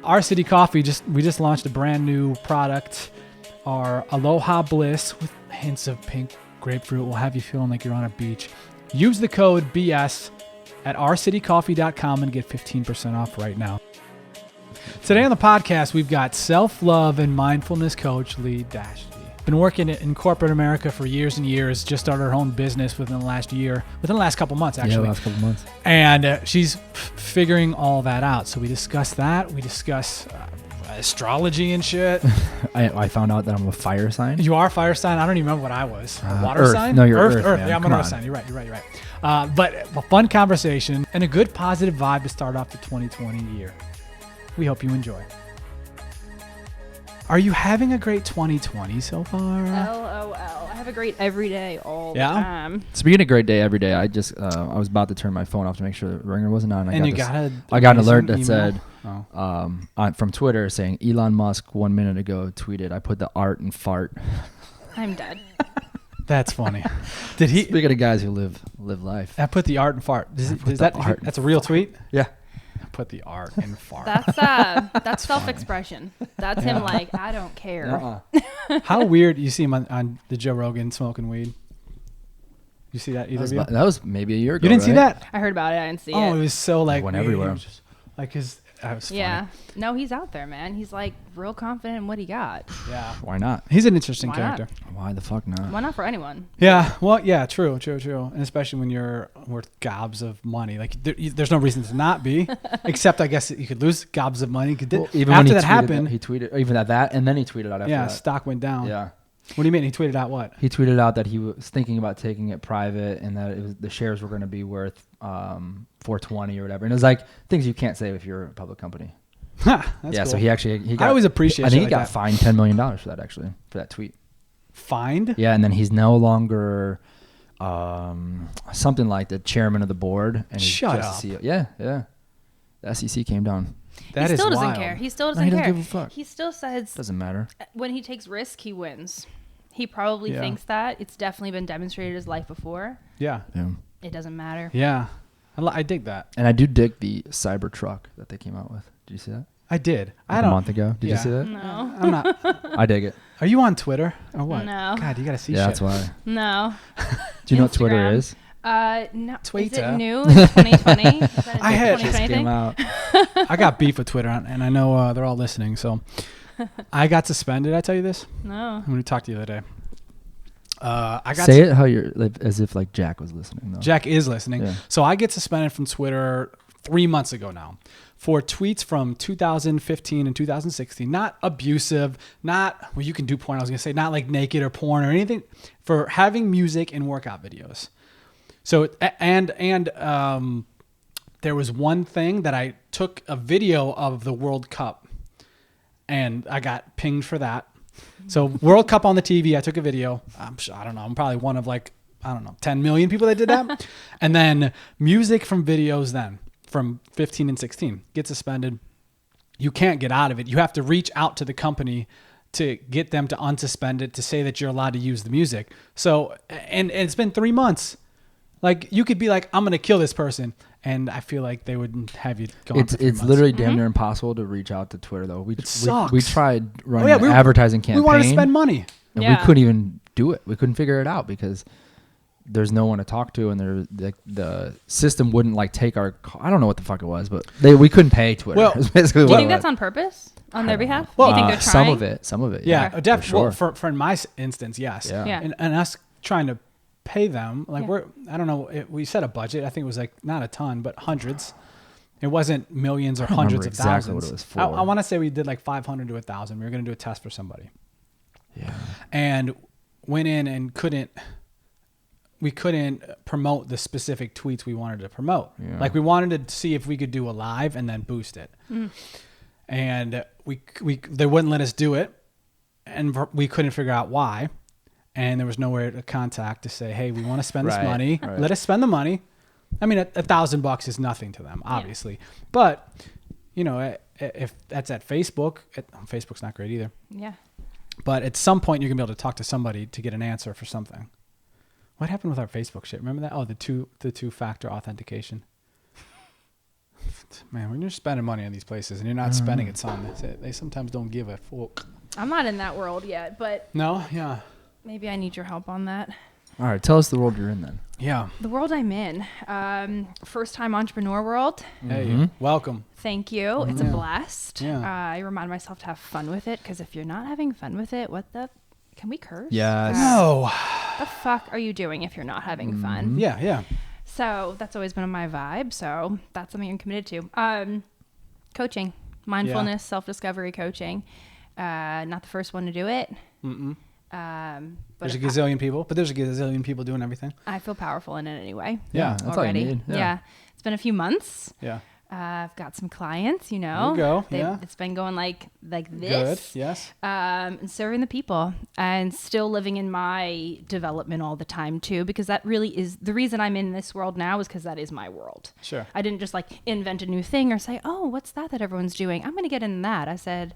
Our City Coffee, we just launched a brand new product, our Aloha Bliss with hints of pink grapefruit will have you feeling like you're on a beach. Use the code BS at ourcitycoffee.com and get 15% off right now. Today on the podcast, we've got self-love and mindfulness coach Lee Dashti. Been working in corporate America for years and years. Just started her own business within the last couple months, actually. Yeah, last couple months. And she's figuring all that out. So we discuss that. We discuss astrology and shit. I found out that I'm a fire sign. You are a fire sign? I don't even remember what I was. A water Earth. sign? No, you're Earth. Earth. Man. Yeah, I'm an Earth sign. You're right. But a fun conversation and a good positive vibe to start off the 2020 year. We hope you enjoy. Are you having a great 2020 so far? LOL. I have a great every day all the time. Speaking of great day every day, I just I was about to turn my phone off to make sure the ringer wasn't on. I got an alert that email? said from Twitter saying Elon Musk 1 minute ago tweeted, I put the art and fart. I'm dead. That's funny. Did he? Speaking of guys who live life. I put the art and fart. That's a real tweet? Yeah. Put the art and fart. That's self-expression. That's him like, I don't care. How weird. You see him on the Joe Rogan smoking weed? You see that either of you? That was maybe a year ago. You didn't see that? I heard about it. I didn't see it. Oh, it was so like went everywhere. Like his. That was funny. Yeah. No, he's out there, man. He's like real confident in what he got. Yeah. Why not? He's an interesting Why character. not? Why the fuck not? Why not for anyone? Yeah. Well, yeah, true. And especially when you're worth gobs of money. Like there's no reason to not be, except I guess you could lose gobs of money. Even after when that happened, he tweeted even at that, and then he tweeted out after that. Stock went down. Yeah. What do you mean? He tweeted out what? He tweeted out that he was thinking about taking it private and that the shares were going to be worth $420 or whatever. And it was like things you can't say if you're a public company. That's yeah, cool. so he got, I always appreciate. I think he like got that. fined $10 million for that for that tweet. Fined? Yeah, and then he's no longer something like the chairman of the board. And he's Shut just up. the CEO. Yeah. The SEC came down. That he is still doesn't wild. care. He still doesn't he care. doesn't give a fuck. He still says Doesn't matter. when he takes risk, he wins. He probably thinks that. It's definitely been demonstrated in his life before. Yeah. It doesn't matter. Yeah. I dig that. And I do dig the cyber truck that they came out with. Did you see that? I did. A month ago. Did you see that? No. I'm not. I dig it. Are you on Twitter or what? No. God, you got to see Yeah, shit. that's why. No. Do you know what Twitter Instagram. is? No. Twitter. Is it new? Is it 2020? Is that a I had- 2020 Just thing? came out. I got beef with Twitter, and I know they're all listening. So I got suspended. Did I tell you this? No. When we talked the other day. I got Say it how you're as if like Jack was listening. Though. Jack is listening. Yeah. So I get suspended from Twitter 3 months ago now for tweets from 2015 and 2016. Not abusive, not, well, you can do porn. I was going to say not like naked or porn or anything, for having music and workout videos. So, and there was one thing that I took a video of the World Cup and I got pinged for that. So World Cup on the TV, I took a video. I don't know. I'm probably one of 10 million people that did that. And then music from videos then from 15 and 16 get suspended. You can't get out of it. You have to reach out to the company to get them to unsuspend it, to say that you're allowed to use the music. So, and it's been 3 months. Like you could be like, I'm going to kill this person. And I feel like they wouldn't have you go on for 3 It's months. literally damn near impossible to reach out to Twitter though. It sucks. We tried running an we advertising campaign. We wanted to spend money. And Yeah. we couldn't even do it. We couldn't figure it out because there's no one to talk to, and the system wouldn't take our. I don't know what the fuck it was, but we couldn't pay Twitter. Well, That's basically Do you what think it that's was. on purpose on their behalf? Well, you think they're trying? Some of it. Yeah, Okay. definitely. sure. Well, for in my instance, yes. Yeah. Yeah. And us trying to pay them, Yeah. I don't know, we set a budget. I think it was not a ton, but hundreds. It wasn't millions or I don't hundreds remember of exactly thousands. what it was for. I want to say we did 500 to 1,000. We were going to do a test for somebody. Yeah. And went in and we couldn't promote the specific tweets we wanted to promote. Yeah. We wanted to see if we could do a live and then boost it. And they wouldn't let us do it, and we couldn't figure out why. And there was nowhere to contact to say, hey, we want to spend this Right, money. right. Let us spend the money. I mean, $1,000 is nothing to them, obviously. But, if that's at Facebook, Facebook's not great either. Yeah. But at some point, you're going to be able to talk to somebody to get an answer for something. What happened with our Facebook shit? Remember that? Oh, the two-factor authentication. Man, when you're spending money on these places and you're not spending it some, they sometimes don't give a fuck. I'm not in that world yet, but No? Yeah. maybe I need your help on that. All right, tell us the world you're in then. Yeah. The world I'm in, first time entrepreneur world. Hey, welcome. Thank you. It's a blast. Yeah. I remind myself to have fun with it, because if you're not having fun with it, can we curse? Yes. No. The fuck are you doing if you're not having fun? Yeah. So that's always been my vibe. So that's something I'm committed to. Coaching, mindfulness, self-discovery coaching. Not the first one to do it. But There's a gazillion people, there's a gazillion people doing everything. I feel powerful in it anyway. Yeah. That's already. all you need. Yeah. It's been a few months. Yeah. I've got some clients, There you go. Yeah. It's been going like Good. this. Yes. And serving the people, and still living in my development all the time too, because that really is the reason I'm in this world now, is because that is my world. Sure. I didn't just like invent a new thing or say, oh, what's that everyone's doing? I'm going to get in that. I said,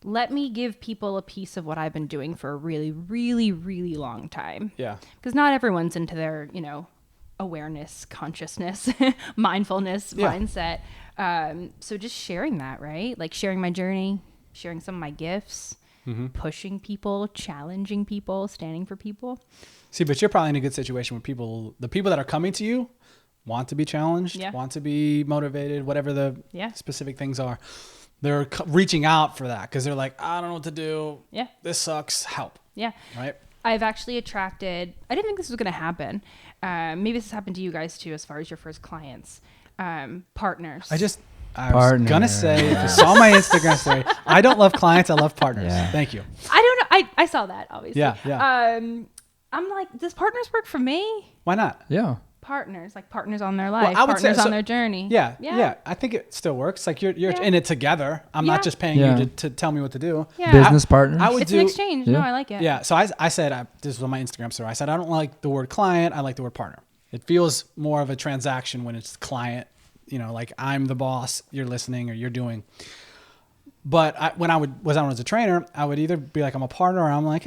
let me give people a piece of what I've been doing for a really, really, really long time. Yeah. Because not everyone's into their, awareness, consciousness, mindfulness mindset. So just sharing that, right? Like sharing my journey, sharing some of my gifts, pushing people, challenging people, standing for people. See, but you're probably in a good situation where the people that are coming to you want to be challenged, want to be motivated, whatever the specific things are. They're reaching out for that because they're like, I don't know what to do. Yeah. This sucks. Help. Yeah. Right. I've actually attracted, I didn't think this was going to happen. Maybe this has happened to you guys too, as far as your first clients, partners. I was going to say, if you saw my Instagram story, I don't love clients. I love partners. Yeah. Thank you. I don't know. I saw that, obviously. Yeah. I'm like, does partners work for me? Why not? Yeah. Partners, like partners on their life, I would say, partners on their journey. Yeah. I think it still works. Like you're in it together. I'm not just paying you to tell me what to do. Yeah. Business partners. It's an exchange. No, I like it. Yeah. So I said, this was on my Instagram story. I said, I don't like the word client. I like the word partner. It feels more of a transaction when it's client, like I'm the boss, you're listening or you're doing. But when I was a trainer, I would either be like, I'm a partner, or I'm like,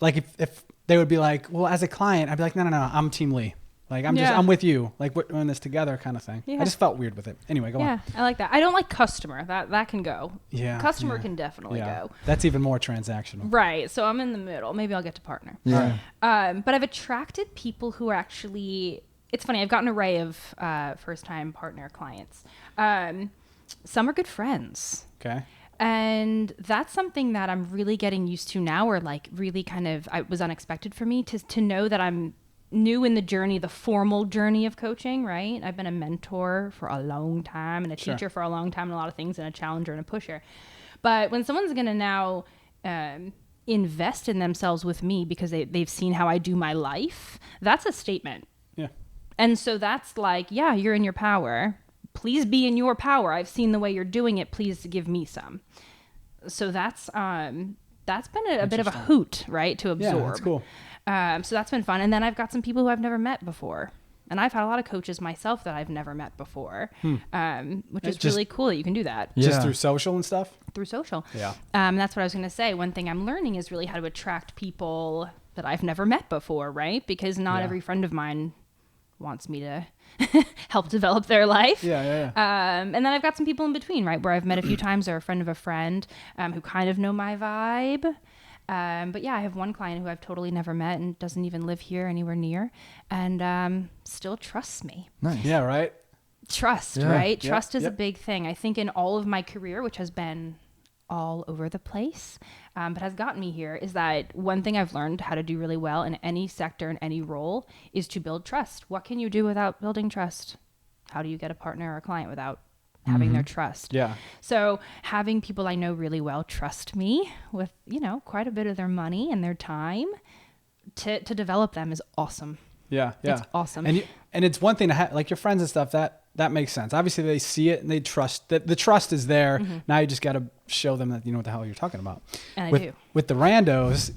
like if they would be like, well, as a client, I'd be like, no, I'm Team Lee. Like I'm with you. Like we're in this together kind of thing. Yeah. I just felt weird with it. Anyway, go on. Yeah, I like that. I don't like customer. That can go. Yeah. Customer can definitely go. That's even more transactional. Right. So I'm in the middle. Maybe I'll get to partner. Yeah. But I've attracted people who are actually, it's funny, I've got an array of first time partner clients. Some are good friends. Okay. And that's something that I'm really getting used to now, or like really kind of, it was unexpected for me to know that I'm new in the journey, the formal journey of coaching, right? I've been a mentor for a long time and a teacher for a long time and a lot of things, and a challenger and a pusher. But when someone's going to now invest in themselves with me because they've seen how I do my life, that's a statement. Yeah. And so that's like, yeah, you're in your power. Please be in your power. I've seen the way you're doing it. Please give me some. So that's been a bit of a hoot, right, to absorb. Yeah, that's cool. So that's been fun. And then I've got some people who I've never met before. And I've had a lot of coaches myself that I've never met before, which is really cool that you can do that. Yeah. Just through social and stuff? Through social. Yeah. That's what I was going to say. One thing I'm learning is really how to attract people that I've never met before, right? Because not every friend of mine wants me to help develop their life. Yeah. And then I've got some people in between, right? Where I've met a few times, or a friend of a friend who kind of know my vibe. But yeah, I have one client who I've totally never met and doesn't even live here anywhere near, and still trusts me. Nice. Yeah, right? Trust, right? Trust is a big thing. I think in all of my career, which has been all over the place, but has gotten me here, is that one thing I've learned how to do really well in any sector, in any role, is to build trust. What can you do without building trust? How do you get a partner or a client without having their trust? Yeah. So having people I know really well trust me with, quite a bit of their money and their time to develop them is awesome. Yeah. It's awesome. And it's one thing to have, like your friends and stuff, that makes sense. Obviously they see it and they trust that the trust is there. Now you just got to show them that you know what the hell you're talking about. And I do. With the randos,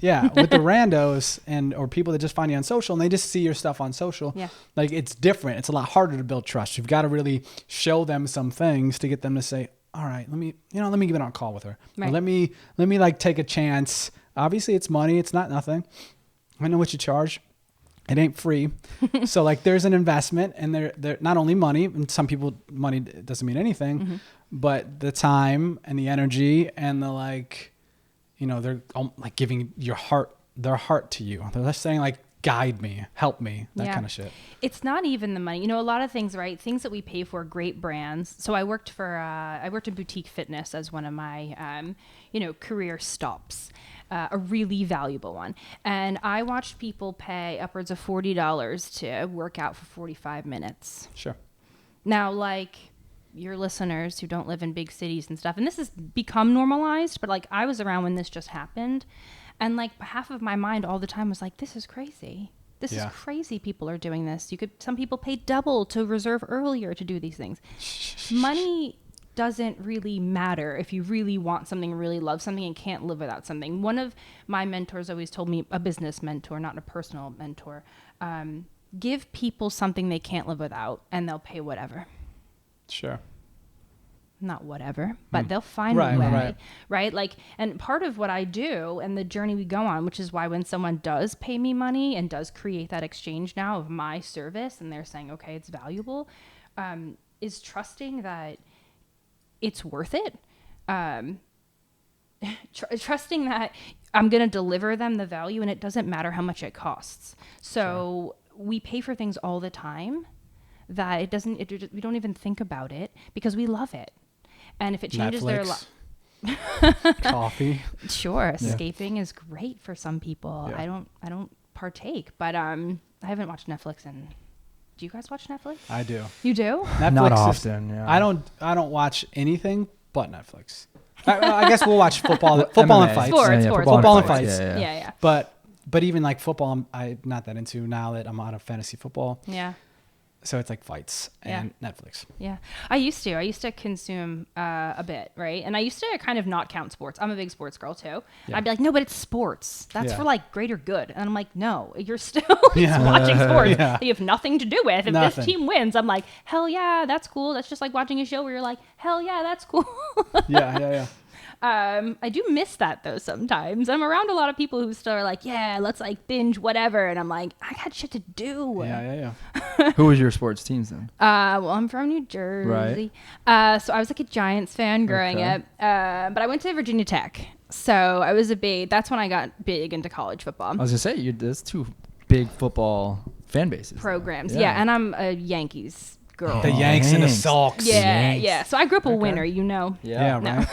or people that just find you on social and they just see your stuff on social. Yeah. Like it's different. It's a lot harder to build trust. You've got to really show them some things to get them to say, all right, let me get on a call with her. Right. Or let me like take a chance. Obviously it's money. It's not nothing. I know what you charge. It ain't free. So like there's an investment, and they're not only money, and some people money doesn't mean anything, but the time and the energy and the like, they're like giving their heart to you. They're just saying like, guide me, help me, that kind of shit. It's not even the money. A lot of things, right? Things that we pay for, great brands. So I worked in boutique fitness as one of my, career stops. A really valuable one. And I watched people pay upwards of $40 to work out for 45 minutes. Sure. Now, like your listeners who don't live in big cities and stuff, and this has become normalized, but like I was around when this just happened, and like half of my mind all the time was like, this is crazy. This is crazy. People are doing this. Some people pay double to reserve earlier to do these things. Money doesn't really matter if you really want something, really love something, and can't live without something. One of my mentors always told me, a business mentor, not a personal mentor, give people something they can't live without and they'll pay whatever. Sure. Not whatever, but they'll find a way, right? Like, and part of what I do and the journey we go on, which is why when someone does pay me money and does create that exchange now of my service and they're saying, okay, it's valuable, is trusting that it's worth it. Trusting that I'm going to deliver them the value and it doesn't matter how much it costs. So we pay for things all the time that we don't even think about it because we love it. And if it changes their life, coffee. Sure. Escaping is great for some people. Yeah. I don't partake, but I haven't watched Netflix in. Do you guys watch Netflix? I do. You do? Netflix Not often. Yeah. I don't watch anything but Netflix. I guess we'll watch football and fights. Sports. Football and fights. Yeah. But even like football, I'm not that into now that I'm out of fantasy football. Yeah. So it's like fights and Netflix. Yeah. I used to consume a bit, right? And I used to kind of not count sports. I'm a big sports girl too. Yeah. I'd be like, no, but it's sports. That's for like greater good. And I'm like, no, you're still watching sports that you have nothing to do with. If this team wins, I'm like, hell yeah, that's cool. That's just like watching a show where you're like, hell yeah, that's cool. Yeah. I do miss that though sometimes. I'm around a lot of people who still are like, yeah, let's like binge whatever. And I'm like, I got shit to do. Yeah. Who was your sports teams then? Well, I'm from New Jersey. Right. So I was like a Giants fan growing up. But I went to Virginia Tech. So I was that's when I got big into college football. I was gonna say, there's two big football fan bases. Programs. Yeah. And I'm a Yankees girl. The Yanks and the Sox. Yeah. So I grew up a winner, Yeah, right.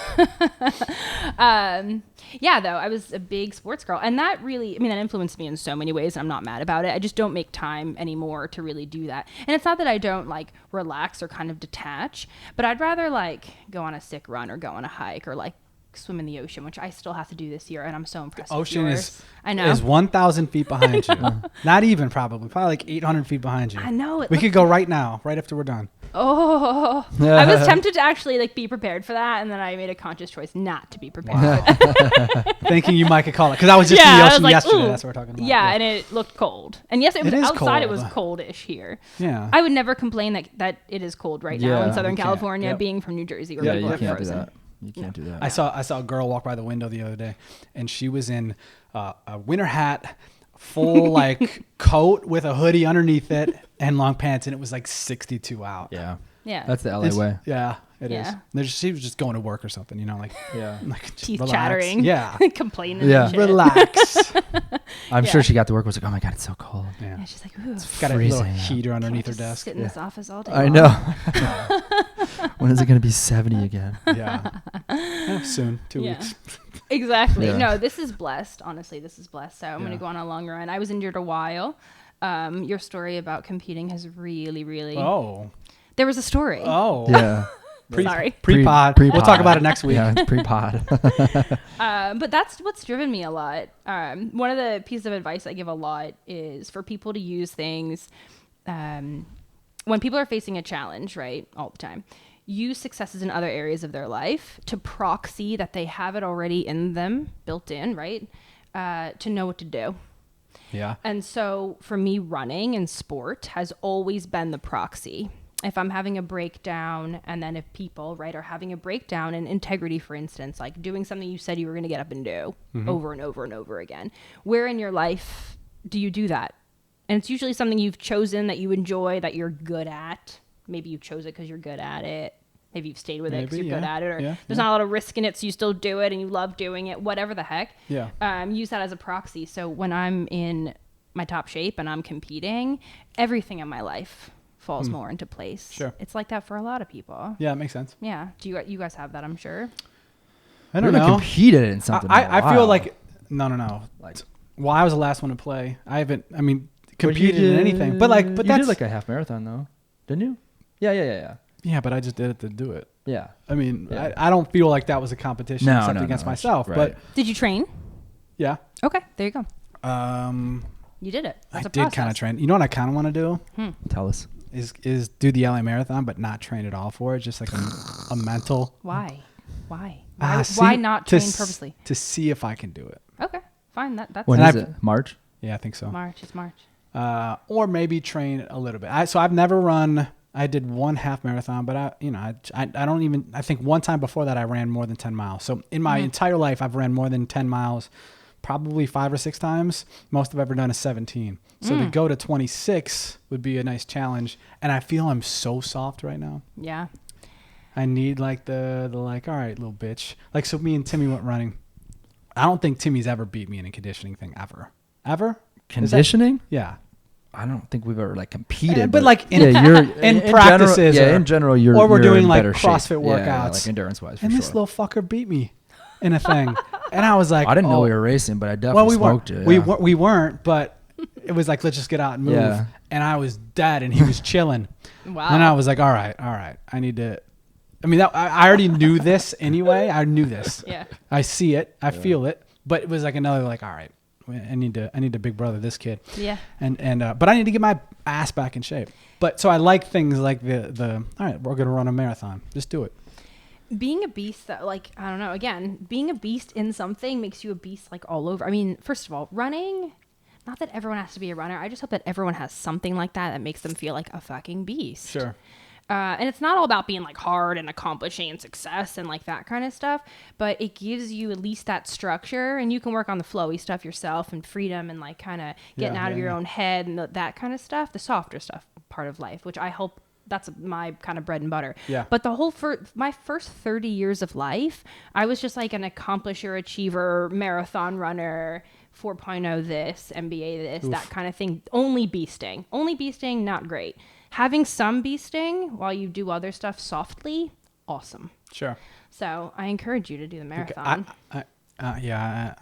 Though I was a big sports girl, and that really, that influenced me in so many ways. And I'm not mad about it. I just don't make time anymore to really do that. And it's not that I don't like relax or kind of detach, but I'd rather like go on a sick run or go on a hike or like swim in the ocean, which I still have to do this year, and I'm so impressed. The ocean is 1,000 feet behind you. Not even probably like 800 feet behind you. I know. We could go right now, right after we're done. Oh, I was tempted to actually like be prepared for that, and then I made a conscious choice not to be prepared. Thinking you might could call it, because I was just in the ocean yesterday. That's what we're talking about. Yeah, and it looked cold. And yes, it was outside. Cold. It was coldish here. Yeah, I would never complain that it is cold right now in Southern California, being from New Jersey where people are frozen. You can't do that. I saw a girl walk by the window the other day, and she was in a winter hat, full like coat with a hoodie underneath it, and long pants, and it was like 62 out. Yeah. That's the LA way. Yeah, it is. She was just going to work or something, like teeth relax. chattering, complaining. Yeah, and shit. Relax. I'm sure she got to work. Was like, oh my god, it's so cold. Yeah, she's like, ooh, it's got a little heater underneath her desk. Sit in this office all day. I know. When is it going to be 70 again? Yeah, soon. 2 weeks. Exactly. No, this is blessed. Honestly, this is blessed. So I'm going to go on a long run. I was injured a while. Your story about competing has really. Oh. There was a story. Oh. Yeah. Sorry. Pre-pod. We'll talk about it next week. Yeah, it's pre-pod. But that's what's driven me a lot. One of the pieces of advice I give a lot is for people to use things when people are facing a challenge, right, all the time. Use successes in other areas of their life to proxy that they have it already in them, built in, right, to know what to do. Yeah. And so for me, running and sport has always been the proxy. If I'm having a breakdown, and then if people, right, are having a breakdown in integrity, for instance, like doing something you said you were going to get up and do over and over and over again, where in your life do you do that? And it's usually something you've chosen that you enjoy, that you're good at. Maybe you chose it because you're good at it. Maybe you've stayed with it because you're good at it, or there's not a lot of risk in it, so you still do it and you love doing it, whatever the heck. Yeah. Use that as a proxy. So when I'm in my top shape and I'm competing, everything in my life falls more into place. Sure. It's like that for a lot of people. Yeah, it makes sense. Yeah. Do you guys have that, I'm sure? I don't We know. haven't competed in something. I feel like no. Like, Well, I was the last one to play. I haven't. I mean, competed in anything, but you that's did like a half marathon though, didn't you? Yeah. yeah. But I just did it to do it. Yeah. I mean, Yeah. I don't feel like that was a competition No, except no, against no, myself. right. But Did you train? yeah, Okay, there you go. um, You did it. I That's a did kind of process. train. You know what I kind of want to do Tell us. is do the LA Marathon, but not train at all for it. Just like a mental. Why? Why See, not to train s- purposely? to see if I can do it? Okay, fine. That's When And is I've- it? March? Yeah, I think so. March. It's March. Or maybe train a little bit. So I've never run. I did one half marathon, but I don't even. I think one time before that I ran more than 10 miles. So in my entire life, I've ran more than 10 miles, probably 5 or 6 times. Most I've ever done is 17. So to go to 26 would be a nice challenge. And I feel I'm so soft right now. Yeah. I need like the like, all right, little bitch. Like, so me and Timmy went running. I don't think Timmy's ever beat me in a conditioning thing ever. Ever? Is that- Conditioning? Yeah. I don't think we've ever like competed. But like in, you're in practices, General, or, in general, you're or we're you're doing in like better shape. CrossFit workouts, Yeah, like endurance wise. and this little fucker beat me in a thing, and I was like, I didn't know oh. we were racing, but I definitely Well, we smoked weren't. you. We weren't, but it was like, let's just get out and move. Yeah. And I was dead, and he was chilling. Wow. And I was like, all right, I need to. I mean, I already knew this anyway. I knew this. Yeah. I see it. I feel it. But it was like another like, all right, I need to big brother this kid. Yeah. And but I need to get my ass back in shape. But so I like things like the all right, we're gonna run a marathon. Just do it. Being a beast, that, like, I don't know, again, being a beast in something makes you a beast like all over. I mean, first of all, running, not that everyone has to be a runner. I just hope that everyone has something like that makes them feel like a fucking beast. Sure. And it's not all about being like hard and accomplishing and success and like that kind of stuff, but it gives you at least that structure, and you can work on the flowy stuff yourself and freedom and like kind of getting out of your own head and that kind of stuff, the softer stuff part of life, which I hope that's my kind of bread and butter. Yeah. But the whole my first 30 years of life, I was just like an accomplisher, achiever, marathon runner, 4.0 this, MBA this, that kind of thing. Only beasting, not great. Having some beasting while you do other stuff softly, awesome. Sure. So I encourage you to do the marathon. Yeah.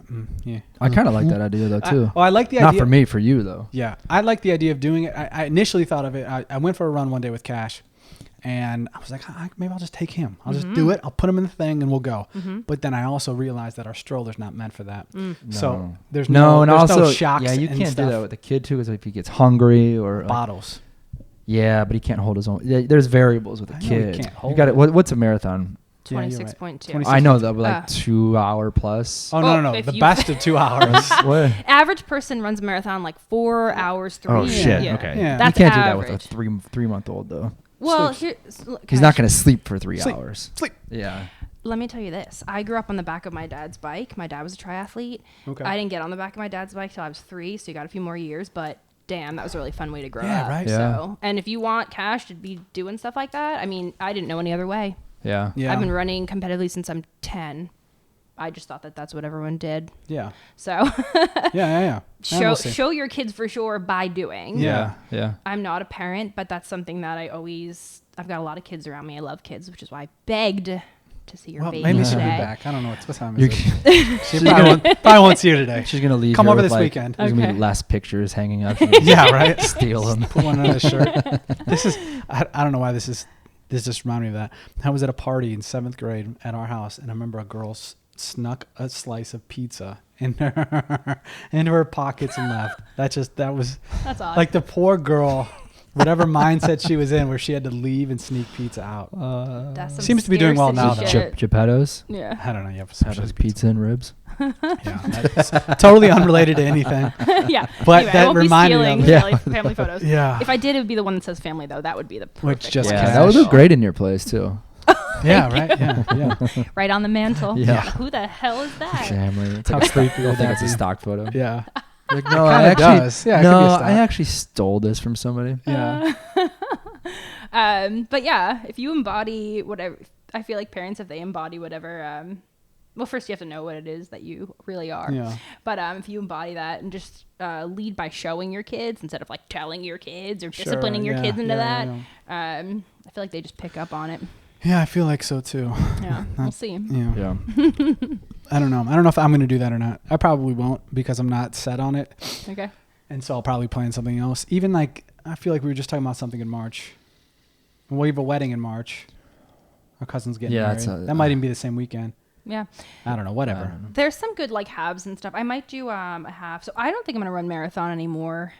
I kind of like that idea though too. I like the idea. Not for me, for you though. Yeah, I like the idea of doing it. I initially thought of it. I went for a run one day with Cash, and I was like, maybe I'll just take him. I'll just do it. I'll put him in the thing, and we'll go. But then I also realized that our stroller's not meant for that. So there's no shocks. Yeah, you and can't stuff. do that with the kid too, because if he gets hungry or Bottles. yeah, but he can't hold his own. Yeah, there's variables with a I know he kid. can't You hold got it. it. What's a marathon? Yeah, you're right. 26.2. 26. I know that, but like 2 hour plus. Oh Well, no! if The you- best of 2 hours. What? Average person runs a marathon like 4 hours, 3. Oh shit! Yeah. Okay, Yeah. That's you can't average. do that with a three-month-old though. Well, Sleeps. He's not going to sleep for 3 Sleep. hours. Sleep. Yeah. Let me tell you this. I grew up on the back of my dad's bike. My dad was a triathlete. Okay. I didn't get on the back of my dad's bike till I was 3, so you got a few more years, but damn, that was a really fun way to grow Yeah, up. right. Yeah. So, and if you want Cash to be doing stuff like that, I mean, I didn't know any other way. Yeah. Yeah. I've been running competitively since I'm 10. I just thought that that's what everyone did. Yeah. So Yeah. show your kids for sure by doing. Yeah. Yeah. I'm not a parent, but that's something that I've got a lot of kids around me. I love kids, which is why I begged to see your Well, baby maybe today. she'll be back. I don't know what time You're- is it. She probably won't see you today. She's gonna leave. Come here over with, this like, weekend. There's gonna Okay. be last pictures hanging up. Yeah, right. Steal them. Put one on his shirt. This is I don't know why this just reminded me of that. I was at a party in 7th grade at our house, and I remember a girl snuck a slice of pizza into her pockets and left. That was That's odd. like the poor girl, whatever mindset she was in, where she had to leave and sneak pizza out. That's some seems to be doing well now, scarcity though. shit. Geppetto's. Yeah. I don't know. Yeah, for some Geppetto's shit, pizza and ribs. Yeah, that's totally unrelated to anything. Yeah. But anyway, that I won't reminded me be of stealing it. family photos. Yeah. If I did, it would be the one that says family, though. That would be the perfect just one. Yeah, cash. that would look great in your place too. Yeah, right. Yeah. Right on the mantle. Yeah. Who the hell is that? Family. It's How like creepy I would think that it's a be? stock photo. Yeah. Like, no, It I kinda actually, does. Yeah, it could be a no, stat. I actually stole this from somebody. Yeah. But yeah, if you embody whatever, I feel like parents, if they embody whatever, well, first you have to know what it is that you really are. Yeah. But if you embody that and just lead by showing your kids instead of like telling your kids or disciplining your kids into that, I feel like they just pick up on it. Yeah, I feel like so too. Yeah, we'll see. Yeah. Yeah. I don't know. I don't know if I'm going to do that or not. I probably won't because I'm not set on it. Okay. And so I'll probably plan something else. Even like, I feel like we were just talking about something in March. We have a wedding in March. Our cousin's getting married. That might even be the same weekend. Yeah. I don't know. Whatever. There's some good like halves and stuff. I might do a half. So I don't think I'm going to run marathon anymore.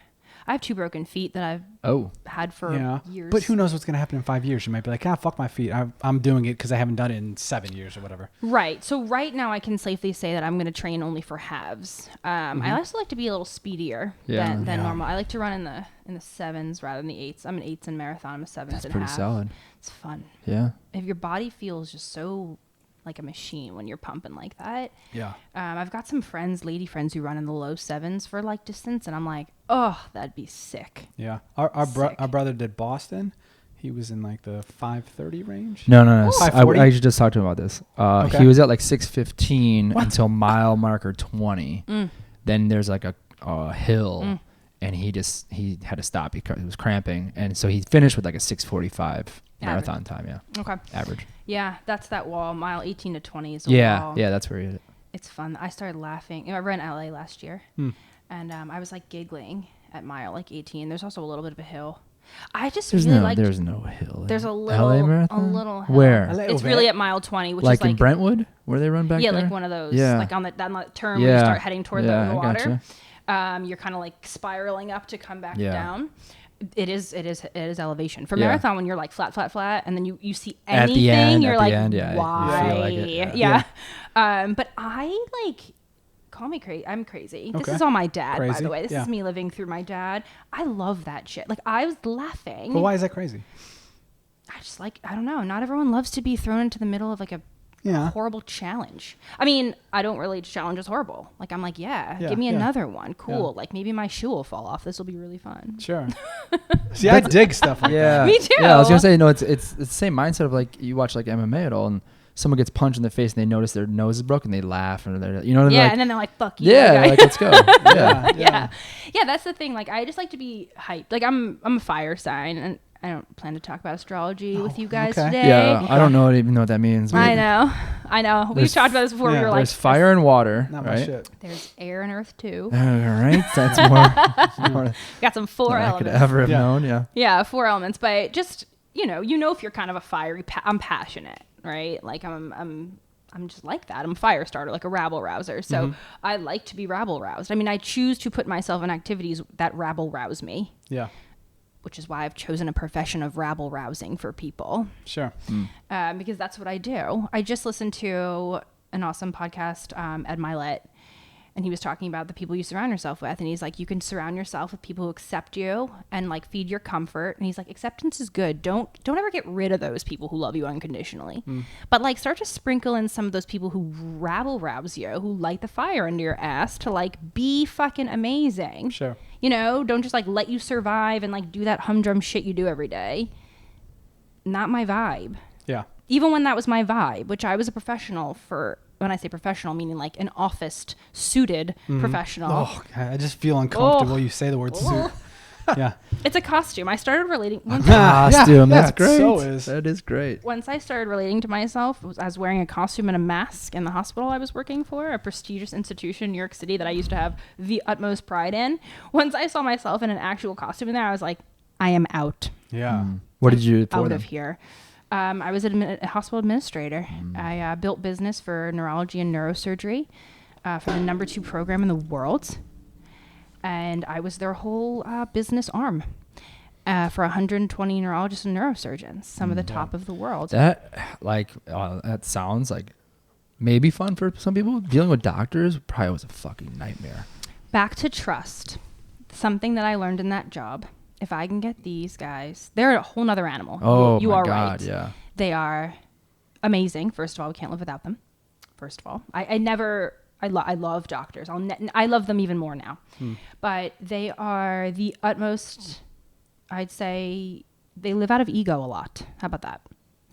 I have 2 broken feet that I've had for years. But who knows what's going to happen in 5 years? You might be like, fuck my feet. I'm doing it because I haven't done it in 7 years or whatever. Right. So right now I can safely say that I'm going to train only for halves. I also like to be a little speedier than normal. I like to run in the 7s rather than the 8s. I'm an 8s in marathon. I'm a 7s That's in pretty half. solid. It's fun. Yeah. If your body feels just so like a machine when you're pumping like that. Yeah. I've got some lady friends who run in the low 7s for like distance, and I'm like, oh, that'd be sick. Yeah. Our brother did Boston. He was in like the 5:30 range. No. I just talked to him about this. Okay. He was at like 6:15 until mile marker 20. Then there's like a hill, and he had to stop because he was cramping, and so he finished with like a 6:45 marathon time. Yeah. Okay. Average. Yeah, that's that wall. Mile 18 to 20 is a wall. Yeah, that's where he hit it. It's fun. I started laughing. I ran LA last year, and I was like giggling at mile like 18. There's also a little bit of a hill. I just there's no hill. There's a little LA marathon? a little hill. Where? It's really at mile 20, which like is like in Brentwood, where they run back there. Yeah, like one of those. Yeah. Like on that turn where you start heading toward the water. Gotcha. You're kind of like spiraling up to come back down. It is elevation for marathon when you're like flat, and then you see anything, at the end, you're like, end, why? You feel like it, But I like, call me crazy. I'm crazy. Okay. This is all my dad, by Crazy. the way. This is me living through my dad. I love that shit. Like I was laughing. But why is that crazy? I just like, I don't know. Not everyone loves to be thrown into the middle of like a horrible challenge. I mean, I don't relate to challenges horrible. Like I'm like, give me another one. Cool. Yeah. Like maybe my shoe will fall off. This will be really fun. Sure. See, I dig stuff like that. Me too. Yeah, I was gonna say it's the same mindset of like you watch like MMA at all, and someone gets punched in the face and they notice their nose is broken, they laugh and they're like, and then they're like, fuck you. Yeah, like let's go. Yeah. That's the thing. Like I just like to be hyped. Like I'm a fire sign, and I don't plan to talk about astrology with you guys today. Yeah, I don't even know what that means. I know. We've talked about this before. We were like, there's fire and water, Not right? my shit. There's air and earth too. All right, that's more Got some 4 than I elements. could ever have known. Yeah. Yeah, 4 elements. But just you know if you're kind of a fiery. I'm passionate, right? Like I'm just like that. I'm a fire starter, like a rabble rouser. So I like to be rabble roused. I mean, I choose to put myself in activities that rabble rouse me. Yeah. Which is why I've chosen a profession of rabble rousing for people. Sure. Because that's what I do. I just listened to an awesome podcast, Ed Milet, and he was talking about the people you surround yourself with. And he's like, you can surround yourself with people who accept you and like feed your comfort. And he's like, acceptance is good. Don't ever get rid of those people who love you unconditionally. But like start to sprinkle in some of those people who rabble rouse you, who light the fire under your ass to like be fucking amazing. Sure. You know, don't just like let you survive and like do that humdrum shit you do every day. Not my vibe. Yeah. Even when that was my vibe, which I was a professional for. When I say professional, meaning like an office suited professional. Oh, God, I just feel uncomfortable. You say the word suit. Yeah. It's a costume. I started relating. Costume. That's great. So is. That is great. Once I started relating to myself, I was wearing a costume and a mask in the hospital I was working for, a prestigious institution in New York City that I used to have the utmost pride in. Once I saw myself in an actual costume in there, I was like, I am out. Yeah. What did you do for out them? of here. I was a hospital administrator. I built business for neurology and neurosurgery for the number 2 program in the world. And I was their whole business arm for 120 neurologists and neurosurgeons, some of the top of the world. That that sounds like maybe fun for some people. Dealing with doctors probably was a fucking nightmare. Back to trust. Something that I learned in that job. If I can get these guys, they're a whole nother animal. Oh, you my are God, right. yeah. They are amazing. First of all, we can't live without them. First of all, I never I love doctors. I love them even more now. But they are the utmost, I'd say, they live out of ego a lot. How about that?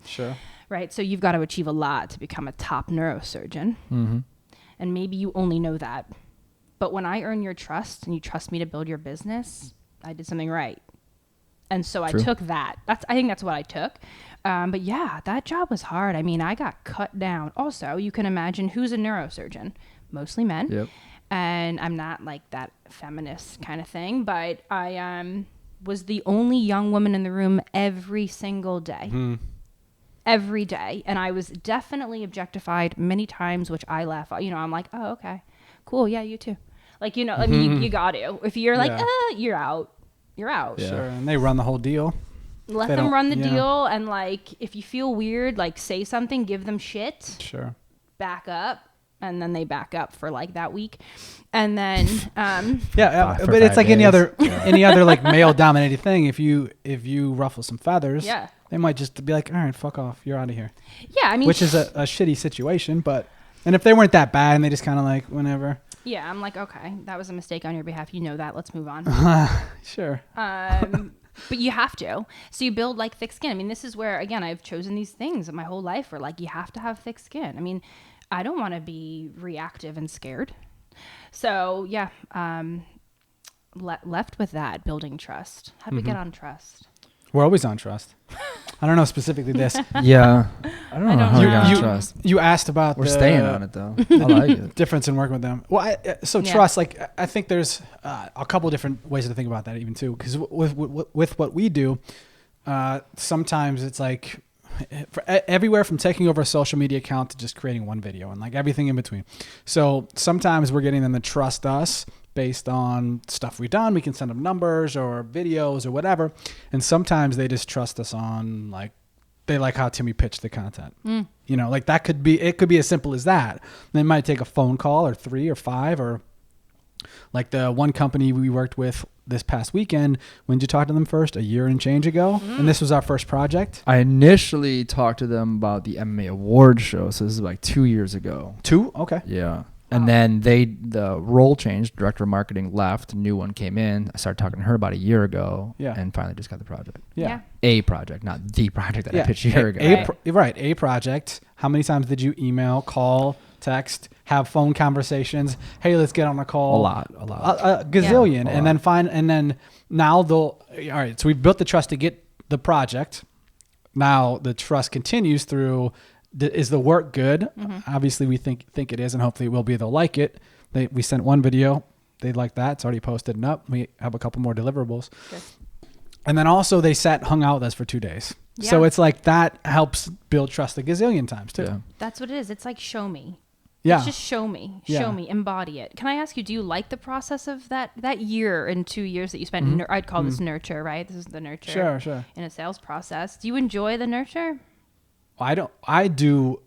Sure. Right? So you've got to achieve a lot to become a top neurosurgeon. And maybe you only know that. But when I earn your trust and you trust me to build your business, I did something right. And so I took that. I think that's what I took. But yeah, that job was hard. I mean, I got cut down. Also, you can imagine who's a neurosurgeon. Mostly men. Yep. And I'm not like that feminist kind of thing, but I was the only young woman in the room every single day. Every day. And I was definitely objectified many times, which I laugh at. You know, I'm like, oh, okay, cool. Yeah, you too. Like, you know, I mean, you got to. If you're like, you're out. You're out. Yeah. Sure. And they run the whole deal. Let them run the deal. And like, if you feel weird, like say something, give them shit. Sure. Back up. And then they back up for like that week. And then, but it's like any other like male dominated thing. If you ruffle some feathers, they might just be like, all right, fuck off. You're out of here. Yeah. I mean, which is a shitty situation, and if they weren't that bad and they just kind of like, whenever. Yeah. I'm like, okay, that was a mistake on your behalf. You know that. Let's move on. Sure. But you have to. So you build like thick skin. I mean, this is where, again, I've chosen these things my whole life where like you have to have thick skin. I mean, I don't want to be reactive and scared. So yeah, left with that, building trust. How do we get on trust? We're always on trust. I don't know specifically this. Yeah. I don't know how we got on trust. You asked about We're staying on it though. I like it. Difference in working with them. Well, trust, like I think there's a couple different ways to think about that even too. Because with what we do, sometimes it's like, everywhere from taking over a social media account to just creating one video and like everything in between. So sometimes we're getting them to trust us based on stuff we've done. We can send them numbers or videos or whatever. And sometimes they just trust us on like, they like how Timmy pitched the content. You know, like it could be as simple as that. They might take a phone call or 3 or 5 or like the one company we worked with this past weekend. When did you talk to them first? A year and change ago. And this was our first project. I initially talked to them about the MMA award show. So this is like 2 years ago. 2? Okay. Yeah. And then the role changed. Director of marketing left. A new one came in. I started talking to her about a year ago. Yeah. And finally just got the project. Yeah. A project, not the project that I pitched a year ago. A project. How many times did you email, call, text, have phone conversations? Hey, let's get on a call. A lot. A gazillion. Yeah. And then now all right. So we've built the trust to get the project. Now the trust continues through, is the work good? Obviously we think it is, and hopefully it will be. They'll like it. We sent one video. They like that. It's already posted and up. We have a couple more deliverables. Good. And then also they hung out with us for 2 days. Yeah. So it's like that helps build trust a gazillion times too. Yeah. That's what it is. It's like show me. Yeah. It's just show me, embody it. Can I ask you, do you like the process of that year and 2 years that you spent, I'd call this nurture, right? This is the nurture. Sure. In a sales process. Do you enjoy the nurture? I do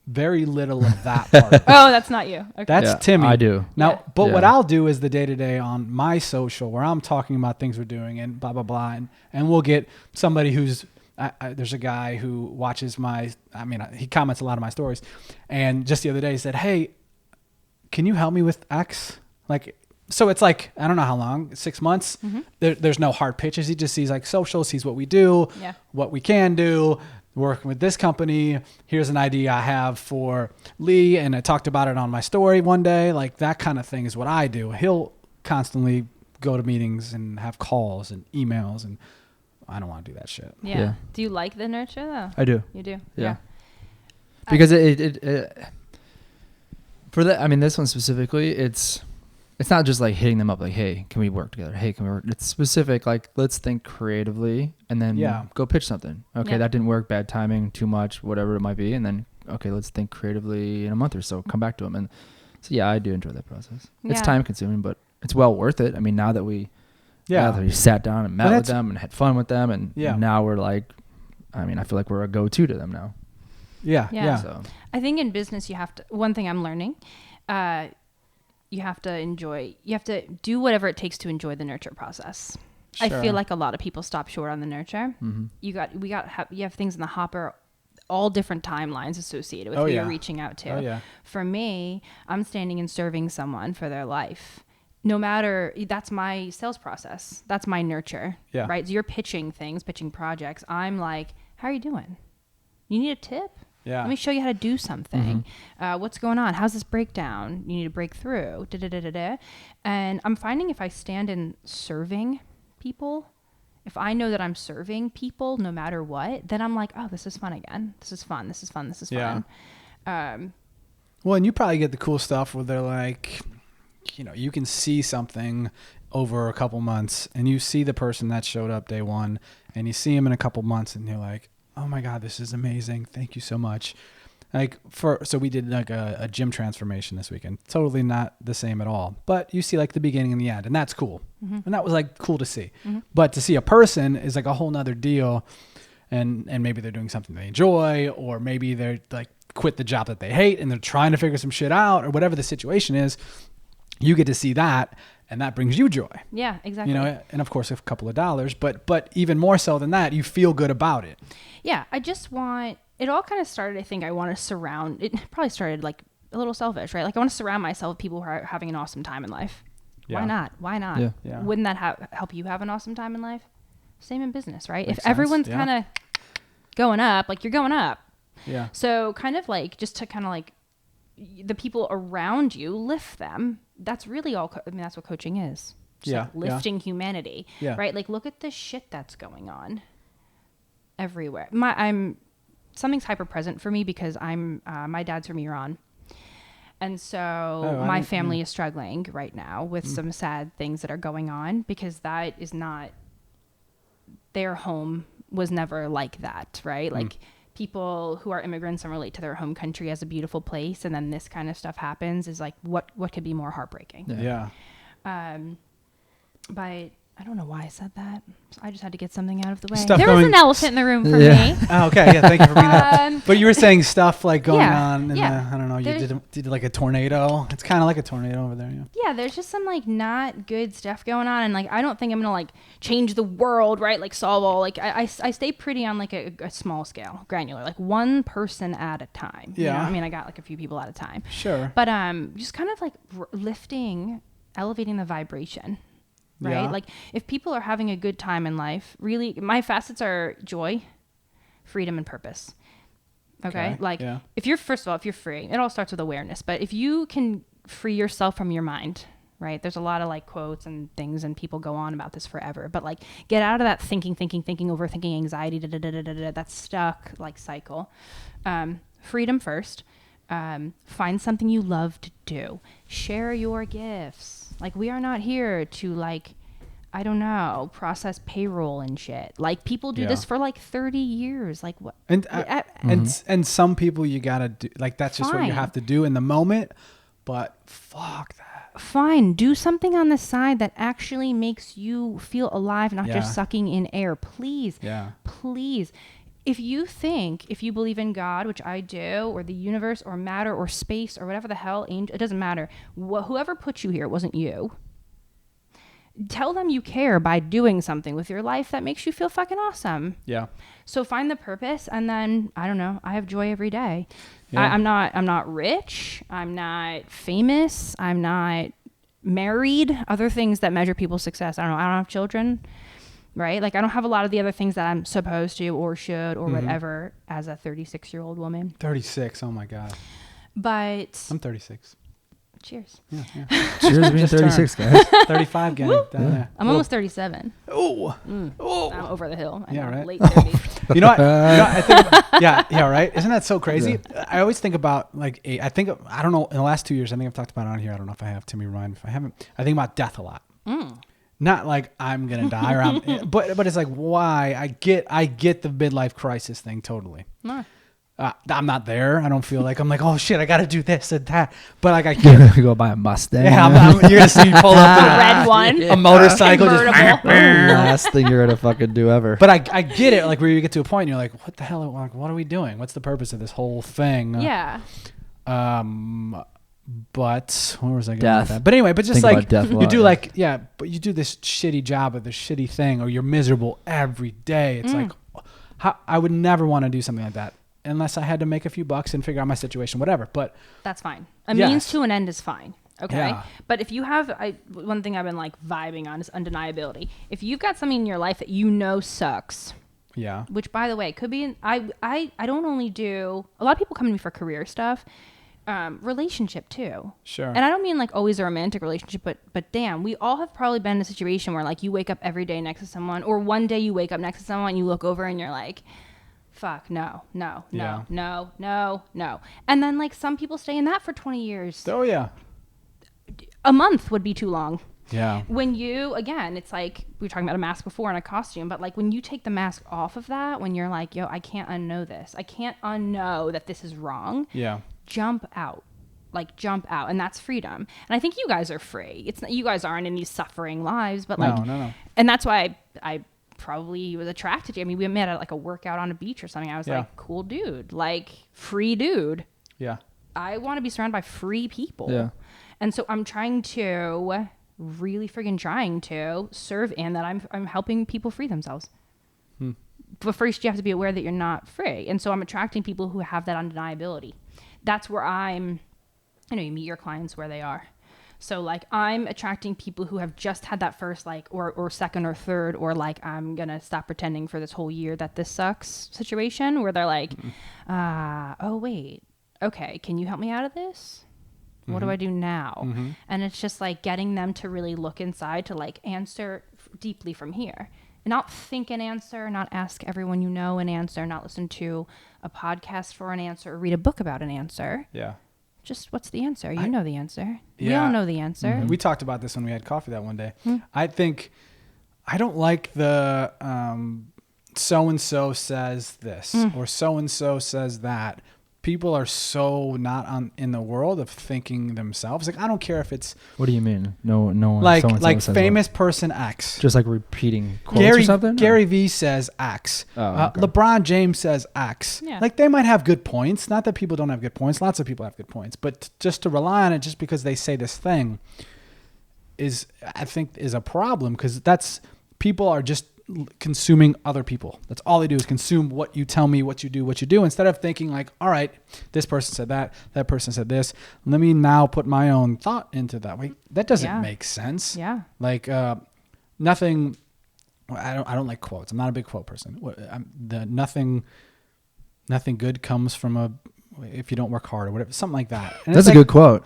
very little of that part. Oh, that's not you. Okay. That's Timmy. I do. Now, but what I'll do is the day-to-day on my social where I'm talking about things we're doing and blah, blah, blah. And we'll get somebody who's, there's a guy who watches he comments a lot of my stories. And just the other day he said, hey, can you help me with X? Like, so it's like, I don't know how long, 6 months. There's no hard pitches. He just sees like social, sees what we do, what we can do. Working with this company, here's an idea I have for Lee, and I talked about it on my story one day. Like that kind of thing is what I do. He'll constantly go to meetings and have calls and emails, and I don't want to do that shit. Yeah. Do you like the nurture though? I do. You do? Yeah. Because it for that, I mean, this one specifically, it's not just like hitting them up like, hey, can we work together? Hey, can we work? It's specific, like let's think creatively and then go pitch something. Okay, that didn't work, bad timing, too much, whatever it might be. And then, okay, let's think creatively in a month or so, come back to them. And so, yeah, I do enjoy that process. Yeah. It's time consuming, but it's well worth it. I mean, now that we sat down and met with them and had fun with them, and now we're like, I mean, I feel like we're a go-to to them now. Yeah. So I think in business, one thing I'm learning, you have to do whatever it takes to enjoy the nurture process. Sure. I feel like a lot of people stop short on the nurture. You have things in the hopper all different timelines associated with who you're reaching out to. Oh, yeah. For me, I'm standing and serving someone for their life. No matter, that's my sales process. That's my nurture, right? So you're pitching things, pitching projects. I'm like, how are you doing? You need a tip? Yeah. Let me show you how to do something. What's going on? How's this breakdown? You need to break through. And I'm finding if I stand in serving people, if I know that I'm serving people no matter what, then I'm like, oh, this is fun again. This is fun. This is fun. This is fun. Well, and you probably get the cool stuff where they're like, you know, you can see something over a couple months and you see the person that showed up day one and you see them in a couple months and you're like, oh my God, this is amazing. Thank you so much. Like so we did like a gym transformation this weekend. Totally not the same at all, but you see like the beginning and the end, and that's cool. And that was like cool to see. But to see a person is like a whole nother deal. And maybe they're doing something they enjoy, or maybe they're like quit the job that they hate and they're trying to figure some shit out, or whatever the situation is. You get to see that, and that brings you joy. Yeah, exactly. You know, and of course a couple of dollars, but even more so than that, you feel good about it. Yeah, I just want, it all kind of started, I think I want to surround, it probably started like a little selfish, right? Like I want to surround myself with people who are having an awesome time in life. Yeah. Why not? Why not? Yeah. Wouldn't that help you have an awesome time in life? Same in business, right? Makes if everyone's sense. kind of going up, like you're going up. Yeah. So kind of like, just to kind of like the people around you, lift them. That's really all, I mean, that's what coaching is. Just like lifting humanity, right? Like look at the shit that's going on everywhere. Something's hyper present for me because my dad's from Iran. And so my family is struggling right now with some sad things that are going on, because that is not, their home was never like that, right? Like people who are immigrants and relate to their home country as a beautiful place, and then this kind of stuff happens, is like, what could be more heartbreaking? Yeah. But I don't know why I said that. I just had to get something out of the way. Stuff there was going- an elephant in the room for me. Oh, okay. Yeah. Thank you for bringing that up. But you were saying stuff like going on in yeah. I don't know, you did like a tornado. It's kind of like a tornado over there. Yeah. Yeah, there's just some like not good stuff going on, and like I don't think I'm gonna like change the world, right? Like solve all, like I stay pretty on like a small scale, granular, like one person at a time. Yeah. You know? I mean, I got like a few people at a time. Sure. But just kind of like lifting, elevating the vibration. Right? Yeah. Like if people are having a good time in life, really, my facets are joy, freedom, and purpose. Okay. Like if you're, first of all, if you're free, it all starts with awareness, but if you can free yourself from your mind, right? There's a lot of like quotes and things, and people go on about this forever, but like get out of that thinking, overthinking, anxiety, that stuck like cycle. Freedom first. Find something you love to do. Share your gifts. Like we are not here to like, I don't know, process payroll and shit. Like people do this for like 30 years. Like what? And some people you gotta do, like that's just what you have to do in the moment. But fuck that. Fine, do something on the side that actually makes you feel alive, not just sucking in air. Please, please. If you believe in God, which I do, or the universe, or matter, or space, or whatever the hell, angel, it doesn't matter. Whoever put you here, it wasn't you. Tell them you care by doing something with your life that makes you feel fucking awesome. Yeah. So find the purpose, and then I don't know. I have joy every day. Yeah. I'm not rich. I'm not famous. I'm not married. Other things that measure people's success. I don't have children. Right? Like I don't have a lot of the other things that I'm supposed to or should or whatever as a 36-year-old woman. 36. Oh my God. But I'm 36. Cheers. Yeah. Cheers to being 36, guys. 35 getting down there. I'm almost 37. Oh. I'm over the hill. I know, Right. Late 30s. You know what? I think yeah, right. Isn't that so crazy? Yeah. I always think about like I don't know, in the last 2 years, I think I've talked about it on here. I don't know if I have, Timmy, Ryan. If I haven't, I think about death a lot. Not like I'm gonna die, or but it's like why I get the midlife crisis thing totally. No. I'm not there. I don't feel like I'm like, oh shit, I got to do this and that. But like I can't go buy a Mustang. Yeah, you're gonna see me pull up a red one, a motorcycle, just last thing you're gonna fucking do ever. But I get it. Like where you get to a point, and you're like, what the hell? Like, what are we doing? What's the purpose of this whole thing? Yeah. But where was I going death. with that? But anyway, but just Think like about death a you lot, do like but you do this shitty job of this shitty thing, or you're miserable every day. It's like I would never want to do something like that unless I had to make a few bucks and figure out my situation, whatever. But that's fine. A yes. means to an end is fine. Okay. Yeah. But if you have, one thing I've been like vibing on is undeniability. If you've got something in your life that you know sucks, yeah, which by the way, could be, I don't only do, a lot of people come to me for career stuff, relationship too. sure. And I don't mean like always a romantic relationship, but damn, we all have probably been in a situation where like you wake up every day next to someone, or one day you wake up next to someone and you look over and you're like, fuck, no. Yeah. And then like some people stay in that for 20 years. Oh yeah. A month would be too long. Yeah. When you, again, it's like, we were talking about a mask before and a costume, but like when you take the mask off of that, when you're like, yo, I can't unknow this. I can't unknow that this is wrong. Yeah. Jump out. And that's freedom. And I think you guys are free. It's not, you guys aren't in these suffering lives, but like, no. And that's why I probably was attracted to you. I mean, we met at like a workout on a beach or something. I was like, cool dude, like free dude. Yeah. I want to be surrounded by free people. Yeah. And so I'm trying to serve in that I'm helping people free themselves. But first you have to be aware that you're not free. And so I'm attracting people who have that undeniability. That's where you meet your clients where they are. So like I'm attracting people who have just had that first like or second or third or like I'm going to stop pretending for this whole year that this sucks situation where they're like, oh wait, okay, can you help me out of this? What do I do now? And it's just like getting them to really look inside to like answer deeply from here and not think an answer, not ask everyone you know an answer, not listen to a podcast for an answer or read a book about an answer. Yeah. Just what's the answer? You know the answer. Yeah. We all know the answer. We talked about this when we had coffee that one day. I think I don't like the so-and-so says this or so-and-so says that. People are so not in the world of thinking themselves. Like, I don't care if it's... What do you mean? No one. Like famous person X. Just like repeating quotes or something? Gary V says X. Okay. LeBron James says X. Yeah. Like, they might have good points. Not that people don't have good points. Lots of people have good points. But just to rely on it just because they say this thing I think is a problem, because people are just consuming other people. That's all they do is consume what you tell me, what you do, instead of thinking like, all right, this person said that person said this. Let me now put my own thought into that. Wait, that doesn't make sense. Yeah. Like nothing. I don't like quotes. I'm not a big quote person. Nothing good comes from if you don't work hard or whatever, something like that. And that's a good quote.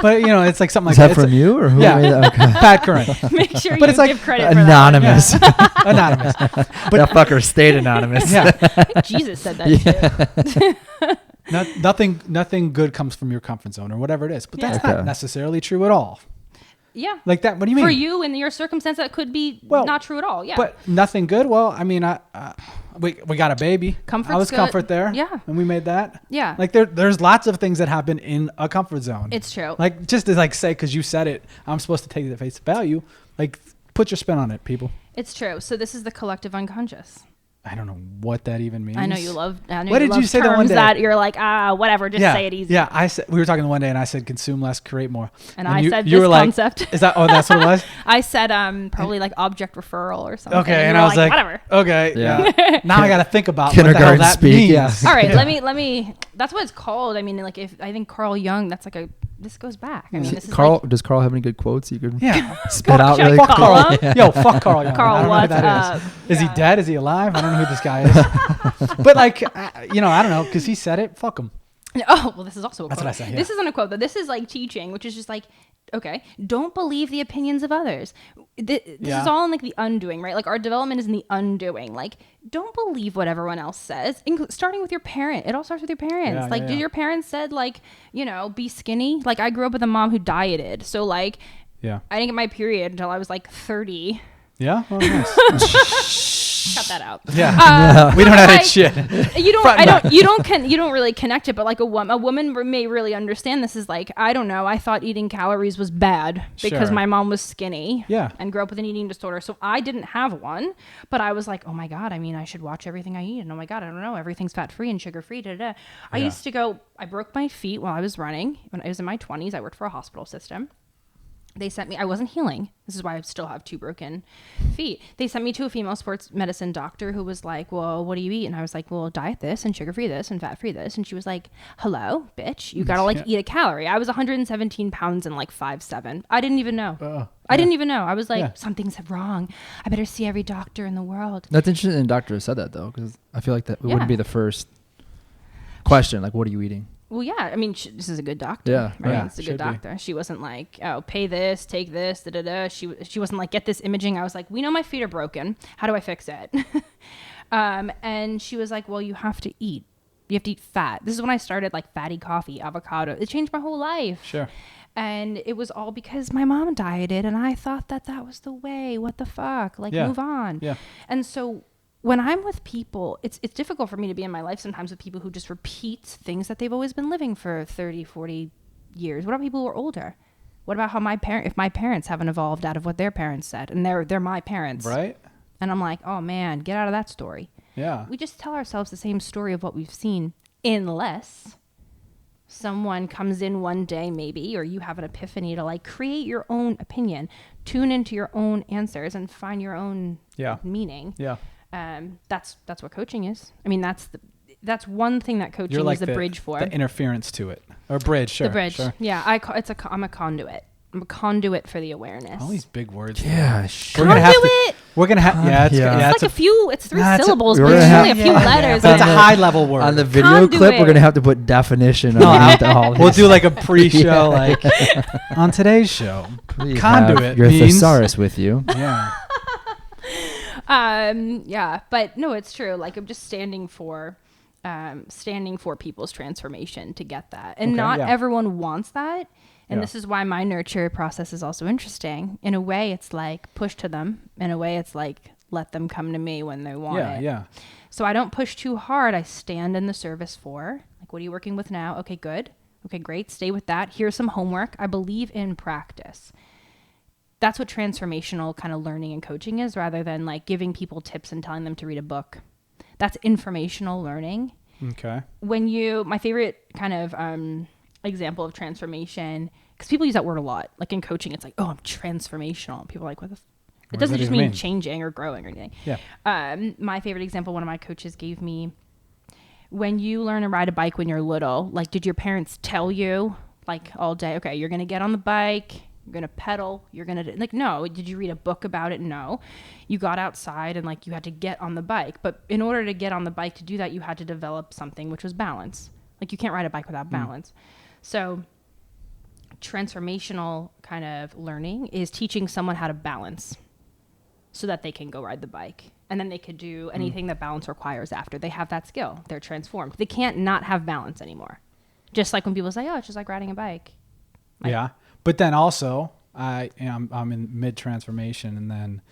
But it's like something like that. Is that from you or who? Yeah, okay. Pat Curran. Make sure but you it's like give credit anonymous. for that. Anonymous. But that fucker stayed anonymous. Yeah. Jesus said that too. Nothing good comes from your comfort zone or whatever it is. But that's not necessarily true at all. Yeah. Like that. What do you mean? For you in your circumstance, that could be not true at all. Yeah. But nothing good. Well, I mean, we got a baby. Comfort's I was good. comfort there. Yeah. And we made that. Yeah. Like there's lots of things that happen in a comfort zone. It's true. Like just to like say, because you said it, I'm supposed to take it at face value. Like put your spin on it, people. It's true. So this is the collective unconscious. I don't know what that even means. I know you love. What did you say the one day? That you're like, whatever, just say it easy. Yeah, I said we were talking the one day, and I said consume less, create more. And I said you this were concept. Like, is that? Oh, that's what it was. I said probably like object referral or something. Okay, and I was like, whatever. Okay, yeah. Now I got to think about kindergarten what the hell that speak. means. Yeah. All right, let me. That's what it's called. I mean, like I think Carl Jung. That's like this goes back. I mean, this is Carl. like, does Carl have any good quotes you could Fuck, spit out? should I Really fuck quick? Carl? Yeah. Yo, fuck Carl Jung. Carl, I don't know who what's that up? is. Is he dead? Is he alive? I don't know who this guy is. But like, I don't know, because he said it. Fuck him. Oh, well, this is also a quote. That's what I said. Yeah. This isn't a quote, though. This is like teaching, which is just like, okay, don't believe the opinions of others. This is all in like the undoing, right? Like our development is in the undoing. Like, don't believe what everyone else says, starting with your parent. It all starts with your parents. Did your parents said like, be skinny? Like I grew up with a mom who dieted. So like, I didn't get my period until I was like 30. Yeah. Oh, nice. Cut that out. Yeah. We don't edit shit. You don't. You don't really connect it. But like a woman may really understand this. Is like, I don't know. I thought eating calories was bad because my mom was skinny. Yeah. And grew up with an eating disorder. So I didn't have one. But I was like, oh my god. I mean, I should watch everything I eat. And oh my god, I don't know. Everything's fat free and sugar free. I used to go. I broke my feet while I was running. When I was in my 20s, I worked for a hospital system. They sent me, I wasn't healing. This is why I still have 2 broken feet. They sent me to a female sports medicine doctor who was like, well, what do you eat? And I was like, well, diet this and sugar-free this and fat-free this. And she was like, hello, bitch, you got to like eat a calorie. I was 117 pounds and like 5'7". I didn't even know. I didn't even know. I was like, something's wrong. I better see every doctor in the world. That's interesting. The doctor said that though, because I feel like that wouldn't be the first question. Like, what are you eating? Well, yeah. I mean, this is a good doctor. Yeah, right? yeah, It's a good doctor. She wasn't like, oh, pay this, take this, da da da. She wasn't like, get this imaging. I was like, we know my feet are broken. How do I fix it? And she was like, well, you have to eat. You have to eat fat. This is when I started like fatty coffee, avocado. It changed my whole life. Sure. And it was all because my mom dieted, and I thought that was the way. What the fuck? Like, move on. Yeah. And so when I'm with people, it's difficult for me to be in my life sometimes with people who just repeat things that they've always been living for 30, 40 years. What about people who are older? What about how if my parents haven't evolved out of what their parents said, and they're my parents. Right. And I'm like, oh man, get out of that story. Yeah. We just tell ourselves the same story of what we've seen, unless someone comes in one day maybe, or you have an epiphany to like create your own opinion, tune into your own answers and find your own meaning. Yeah. That's what coaching is. I mean, that's one thing that coaching You're like is the bridge for. The interference to it. Or bridge, sure. The bridge. Sure. Yeah, I'm a conduit. I'm a conduit for the awareness. All these big words. Yeah. We're gonna have it's 3 syllables, we're but gonna it's have- only a few letters. But it's a high level word. On the video Conduit. clip, we're gonna have to put definition of alcohol. We'll do like a pre-show, like on today's show. Please Conduit have your means thesaurus with you. Yeah. Yeah, but no, it's true. Like, I'm just standing for people's transformation to get that. And not everyone wants that. And this is why my nurture process is also interesting. In a way, it's like push to them. In a way, it's like let them come to me when they want it. Yeah. So I don't push too hard. I stand in the service for, like, what are you working with now? Okay, good. Okay, great. Stay with that. Here's some homework. I believe in practice. That's what transformational kind of learning and coaching is, rather than like giving people tips and telling them to read a book. That's informational learning. Okay. My favorite kind of example of transformation, because people use that word a lot. Like in coaching, it's like, oh, I'm transformational. People are like, what it doesn't just mean changing or growing or anything. Yeah. My favorite example one of my coaches gave me, when you learn to ride a bike when you're little, like, did your parents tell you like all day, okay, you're going to get on the bike, you're going to pedal, you're going to, like, no. Did you read a book about it? No. You got outside and like you had to get on the bike. But in order to get on the bike, to do that, you had to develop something, which was balance. Like, you can't ride a bike without balance. So transformational kind of learning is teaching someone how to balance so that they can go ride the bike. And then they could do anything that balance requires after they have that skill. They're transformed. They can't not have balance anymore. Just like when people say, oh, it's just like riding a bike. Like, yeah. But then also, I'm in mid-transformation, and then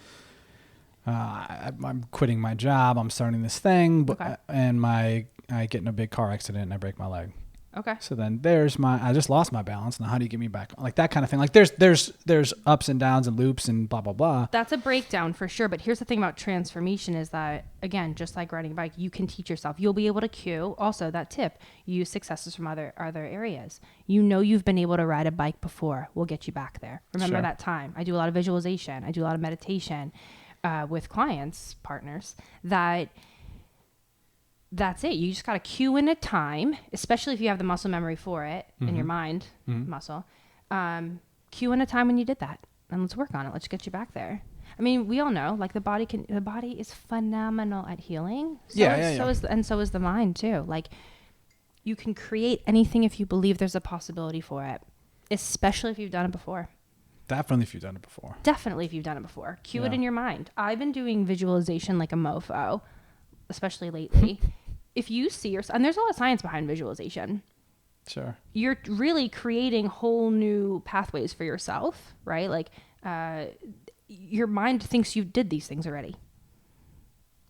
I'm quitting my job. I'm starting this thing, and I get in a big car accident and I break my leg. Okay. So then I just lost my balance. Now how do you get me back? Like that kind of thing. Like there's ups and downs and loops and blah, blah, blah. That's a breakdown for sure. But here's the thing about transformation is that, again, just like riding a bike, you can teach yourself. You'll be able to cue. Also, that tip, use successes from other areas. You know you've been able to ride a bike before. We'll get you back there. Remember that time. I do a lot of visualization. I do a lot of meditation with clients, partners, that's it. You just got to cue in a time, especially if you have the muscle memory for it in your mind, muscle. Cue in a time when you did that, and let's work on it. Let's get you back there. I mean, we all know, like, the body is phenomenal at healing. So is the mind too. Like, you can create anything if you believe there's a possibility for it, especially if you've done it before. Definitely if you've done it before. Cue it in your mind. I've been doing visualization like a mofo, especially lately. If you see yourself, and there's a lot of science behind visualization. Sure. You're really creating whole new pathways for yourself, right? Like, your mind thinks you did these things already.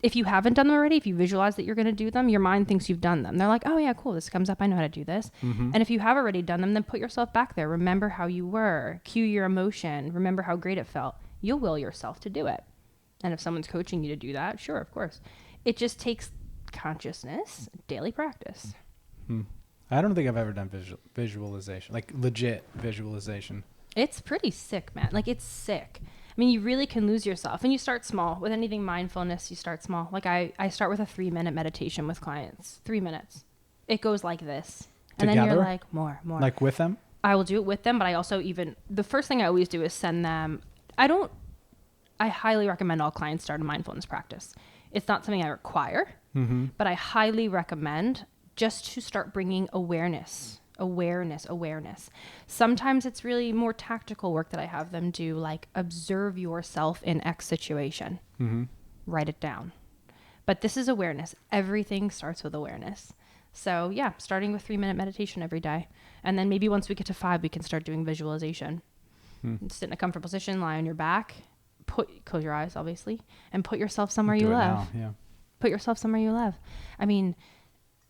If you haven't done them already, if you visualize that you're going to do them, your mind thinks you've done them. They're like, oh yeah, cool. This comes up. I know how to do this. And if you have already done them, then put yourself back there. Remember how you were. Cue your emotion. Remember how great it felt. You'll will yourself to do it. And if someone's coaching you to do that, sure, of course. It just takes consciousness, daily practice. I don't think I've ever done visualization, like legit visualization. It's pretty sick, man. Like, it's sick. I mean, you really can lose yourself, and you start small. With anything mindfulness, you start small. Like, I start with a 3-minute meditation with clients. 3 minutes. It goes like this. And Together? then you're like, more. Like with them? I will do it with them, but I also the first thing I always do is send them. I highly recommend all clients start a mindfulness practice. It's not something I require, but I highly recommend just to start bringing awareness. Sometimes it's really more tactical work that I have them do, like observe yourself in X situation. Write it down. But this is awareness. Everything starts with awareness. So yeah, starting with 3-minute meditation every day. And then maybe once we get to 5, we can start doing visualization. Sit in a comfortable position, lie on your back, close your eyes, obviously, and put yourself somewhere you love. Yeah. Put yourself somewhere you love. I mean,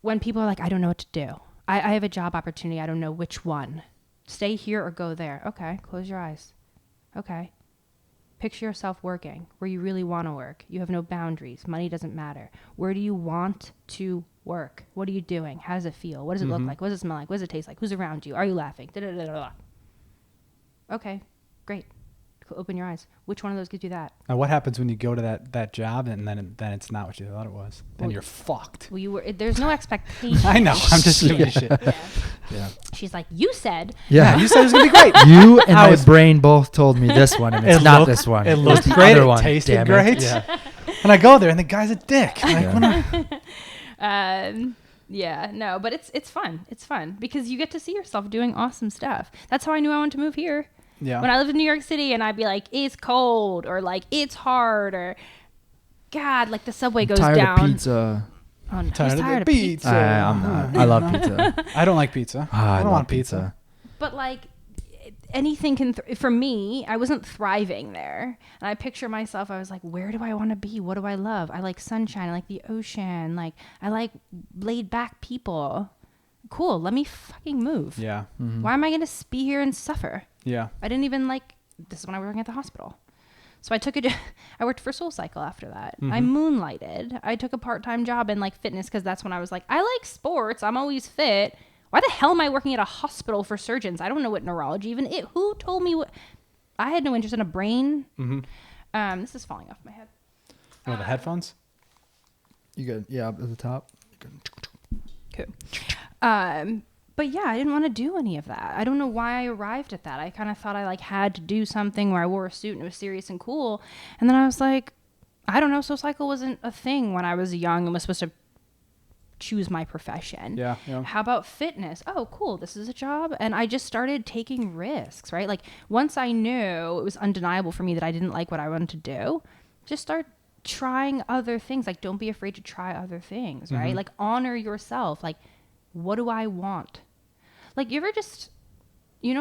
when people are like, I don't know what to do. I have a job opportunity. I don't know which one. Stay here or go there. Okay. Close your eyes. Okay. Picture yourself working where you really want to work. You have no boundaries. Money doesn't matter. Where do you want to work? What are you doing? How does it feel? What does it look like? What does it smell like? What does it taste like? Who's around you? Are you laughing? Da-da-da-da-da. Okay, great. Open your eyes. Which one of those gives you that? Now, what happens when you go to that job and then it's not what you thought it was? Then Well, you're fucked. Well, there's no expectation. I know. I'm just giving you shit. Yeah. She's like, you said. Yeah, you said it was gonna be great. You and I my was- brain both told me this one, and it's not this one. It It's looked the great. other It one, tasted damn it. great. Yeah. And I go there, and the guy's a dick. I'm like, Yeah, no, but it's fun. It's fun because you get to see yourself doing awesome stuff. That's how I knew I wanted to move here. yeah. When I lived in New York City and I'd be like, it's cold or like, it's hard or God, like the subway goes Tired down. of pizza. Oh, no, Tired who's of tired the of pizza. I'm not. I love pizza. I don't like pizza. I don't love want pizza. But like anything can, for me, I wasn't thriving there. And I picture myself, I was like, where do I want to be? What do I love? I like sunshine. I like the ocean. Like I like laid back people. Cool. Let me fucking move. Yeah. Why am I going to be here and suffer? Yeah. I didn't even this is when I was working at the hospital. So I worked for Soul Cycle after that. I moonlighted. I took a part-time job in like fitness because that's when I was like, I like sports. I'm always fit. Why the hell am I working at a hospital for surgeons? I don't know what neurology even is. Who told me what? I had no interest in a brain. This is falling off my head. Oh, the headphones? You good? Yeah, up at the top. Cool. But yeah, I didn't want to do any of that. I don't know why I arrived at that. I kind of thought I like had to do something where I wore a suit and it was serious and cool. And then I was like, I don't know. Soul Cycle wasn't a thing when I was young and was supposed to choose my profession. Yeah. Yeah. How about fitness? Oh, cool. This is a job. And I just started taking risks, right? Like once I knew it was undeniable for me that I didn't like what I wanted to do, just start trying other things. Like don't be afraid to try other things, right? Like honor yourself. Like what do I want? Like you ever just,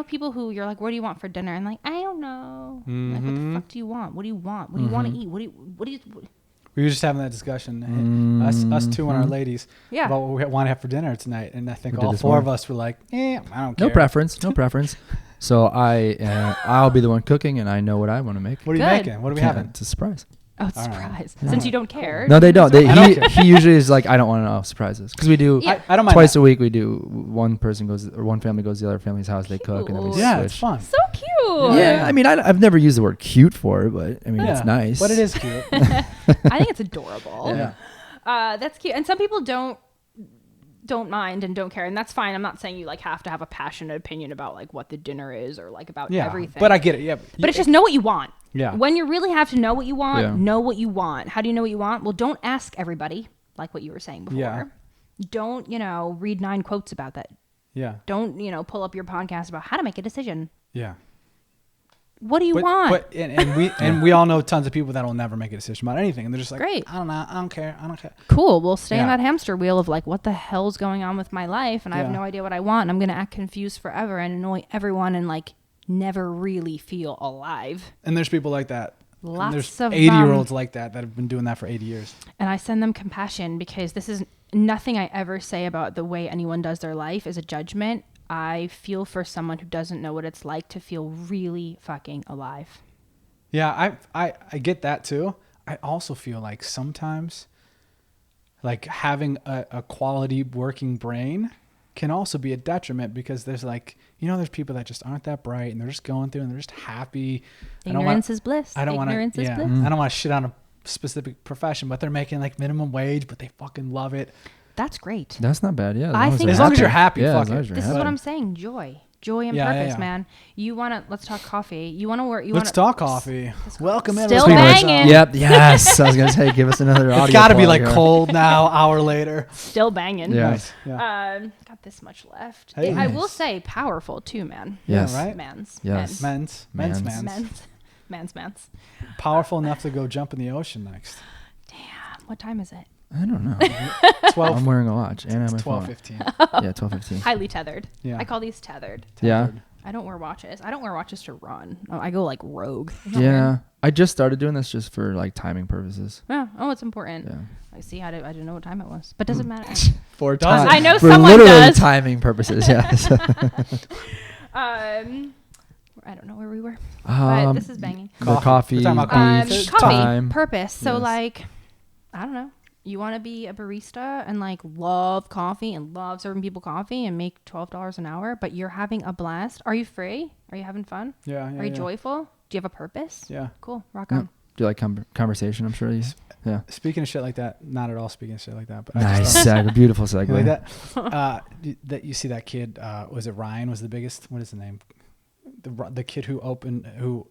people who you're like, what do you want for dinner? And like, I don't know. Like, what the fuck do you want? What do you want? What do you want to eat? What do you We were just having that discussion, us two and our ladies, about what we want to have for dinner tonight. And I think We did all this 4 of morning. us were like, I don't care. No preference. So I'll be the one cooking, and I know what I want to make. What are you Good. making? What are we Yeah, having? It's a surprise. Oh, it's a All right. surprise. Since you don't care. No, they don't. I don't He usually is like, I don't want to know surprises because we do Yeah. I don't mind twice that. a week. We do one family goes to the other family's house. They cook, and then we Cute. Yeah, switch. it's fun. So cute. Yeah, I mean, I've never used the word cute for it, but I mean, Yeah, it's nice. But it is cute. I think it's adorable. Yeah. That's cute. And some people don't mind and don't care, and that's fine. I'm not saying you like have to have a passionate opinion about like what the dinner is or like about Yeah. everything. But I get it. Yeah. But it's just know what you want. Yeah. When you really have to know what you want, Yeah. know what you want. How do you know what you want? Well, don't ask everybody, like what you were saying before. Yeah. Don't, read 9 quotes about that. Yeah. Don't, pull up your podcast about how to make a decision. Yeah. What do you want? But and we all know tons of people that will never make a decision about anything, and they're just like, Great. I don't know, I don't care. Cool. We'll stay in Yeah. that hamster wheel of like, what the hell's going on with my life? And I have Yeah. no idea what I want. And I'm going to act confused forever and annoy everyone and like never really feel alive. And there's people like that. And Lots there's of 80-year-olds like that have been doing that for 80 years. And I send them compassion because this is nothing I ever say about the way anyone does their life is a judgment. I feel for someone who doesn't know what it's like to feel really fucking alive. Yeah, I get that too. I also feel like sometimes like having a quality working brain can also be a detriment because there's like, there's people that just aren't that bright and they're just going through and they're just happy. Ignorance is bliss. I don't want Ignorance to, is bliss. I don't want to shit on a specific profession, but they're making like minimum wage, but they fucking love it. That's great. That's not bad. Yeah. I think as long as you're happy, yeah, fuck it. This is what I'm saying. Joy and purpose, man. You want to, let's talk coffee. You want to work. Let's talk coffee. Welcome Still everyone. banging. Yep. Yes. I was going to say, give us another audio. It's got to be plug like here. cold now, hour later. Still banging. Yeah. Nice. Yeah. Got this much left. Hey. I will say powerful too, man. Yes. Yeah, right? Mans. Yes. Men's. Mans. Powerful enough to go jump in the ocean next. Damn. What time is it? I don't know. 12. I'm wearing a watch and I'm 12:15. Yeah, 12:15. Highly tethered. Yeah. I call these tethered. Yeah. I don't wear watches. I don't wear watches to run. Oh, I go like rogue. Yeah. I just started doing this just for like timing purposes. Yeah. Oh, it's important. Yeah. I see. I didn't know what time it was, but doesn't matter. For Does it? I know For someone literally does. timing purposes. Yes. I don't know where we were, but this is banging. The coffee, We're talking about beach, Coffee, time. purpose. So Yes. like, I don't know. You want to be a barista and like love coffee and love serving people coffee and make $12 an hour, but you're having a blast. Are you free? Are you having fun? Yeah. Are you joyful? Do you have a purpose? Yeah. Cool. Rock Yeah. on. Do you like conversation? I'm sure you. Yeah. Speaking of shit like that, not at all speaking of shit like that, but Nice segue. Beautiful segue. You like that? That you see that kid? Was it Ryan? Was the biggest? What is the name? The kid who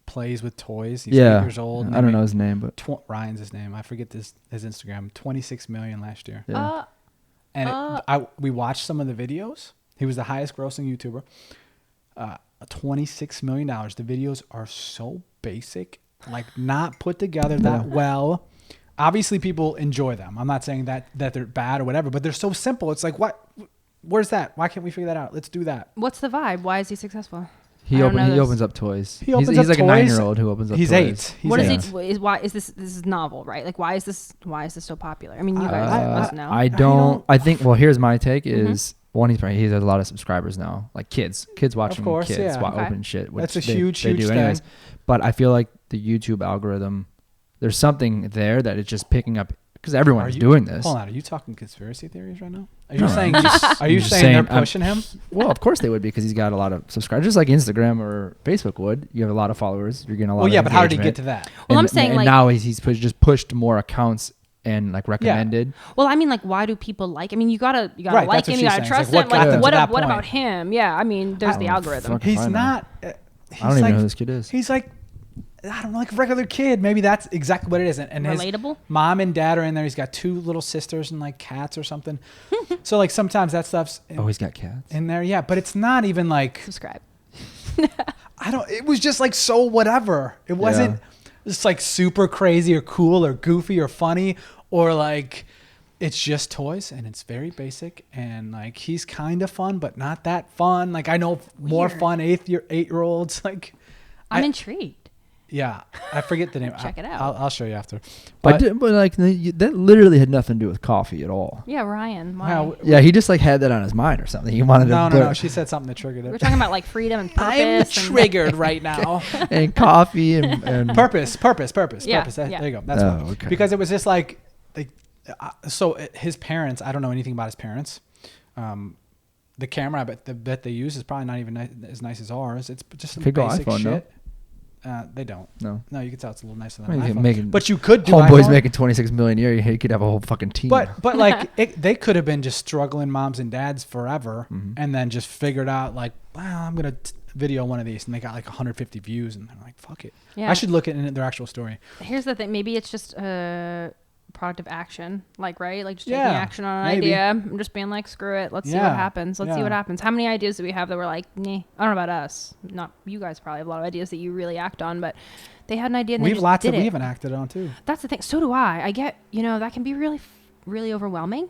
plays with toys. He's 8 years old. I don't know his name, but Ryan's his name. I forget his Instagram. 26 million last year. yeah. And we watched some of the videos. He was the highest grossing YouTuber. $26 million. The videos are so basic, like not put together that well. Obviously, people enjoy them. I'm not saying that they're bad or whatever, but they're so simple. It's like, what? Where's that? Why can't we figure that out? Let's do that. What's the vibe? Why is he successful? He opens up toys. He opens he's up like toys. a 9-year-old who opens up He's toys. 8. What is eight. he? Why is this? This is novel, right? Like, why is this so popular? I mean, you guys must know. I don't. I think. Well, here's my take: is one, he has a lot of subscribers now, like kids watching course, kids yeah. open shit. Which That's a they huge do thing. anyways. But I feel like the YouTube algorithm, there's something there that it's just picking up because everyone's doing this. Hold on, are you talking conspiracy theories right now? Are No, you saying? I'm Are you just saying they're saying, pushing him? Well, of course they would because he's got a lot of subscribers, just like Instagram or Facebook would. You have a lot of followers. You're getting a lot. Well, yeah, of but how did he engagement. get to that? Well, I'm And- saying, and like- now he's just pushed more accounts and like recommended. Well, I mean, like, why do people like? I mean, you gotta Right, like that's what him. You she's gotta saying. trust It's like, him. what got them to Like, that what point? about him? Yeah, I mean, there's the algorithm. fuck. He's I know. not. I don't even know who this kid is. He's like, I don't know, like a regular kid. Maybe that's exactly what it is. And his Relatable. mom and dad are in there. He's got 2 little sisters and like cats or something. So like sometimes that stuff's Oh, he's got cats. in there. Yeah, but it's not even like Subscribe. it was just like so whatever. It wasn't just like super crazy or cool or goofy or funny or like it's just toys and it's very basic and like he's kind of fun but not that fun. Like I know more Weird. fun 8-year-olds like I'm intrigued. yeah, I forget the name. Check it out. I'll show you after. But like that literally had nothing to do with coffee at all. Yeah, Ryan. Why? Wow, Yeah, he just like had that on his mind or something. He wanted to no. She said something that triggered We're it. talking about like freedom and purpose. I'm and- triggered right now. and coffee and Purpose. Yeah, There yeah. you go. That's Oh, why. okay. Because it was just like, his parents. I don't know anything about his parents. The camera I bet they use is probably not even as nice as ours. It's just some Could go basic iPhone, no? shit. They don't. no. No, you can tell it's a little nicer I than mean, an iPhone. making But you could do homeboys iPhone. making 26 million a year. He could have a whole fucking team. But like they could have been just struggling moms and dads forever, and then just figured out like, wow, I'm gonna video one of these, and they got like 150 views, and they're like, fuck it. Yeah. I should look at their actual story. Here's the thing. Maybe it's just a product of action. Like, right? Like just taking Yeah, action on an maybe. idea. I'm just being like, screw it. Let's see what Yeah, happens. Let's see yeah. what happens. How many ideas do we have that we're like, nah, I don't know about us. Not you guys probably have a lot of ideas that you really act on, but they had an idea and We they have just lots did that we it. haven't acted on too. That's the thing. So do I. I get, that can be really, really overwhelming.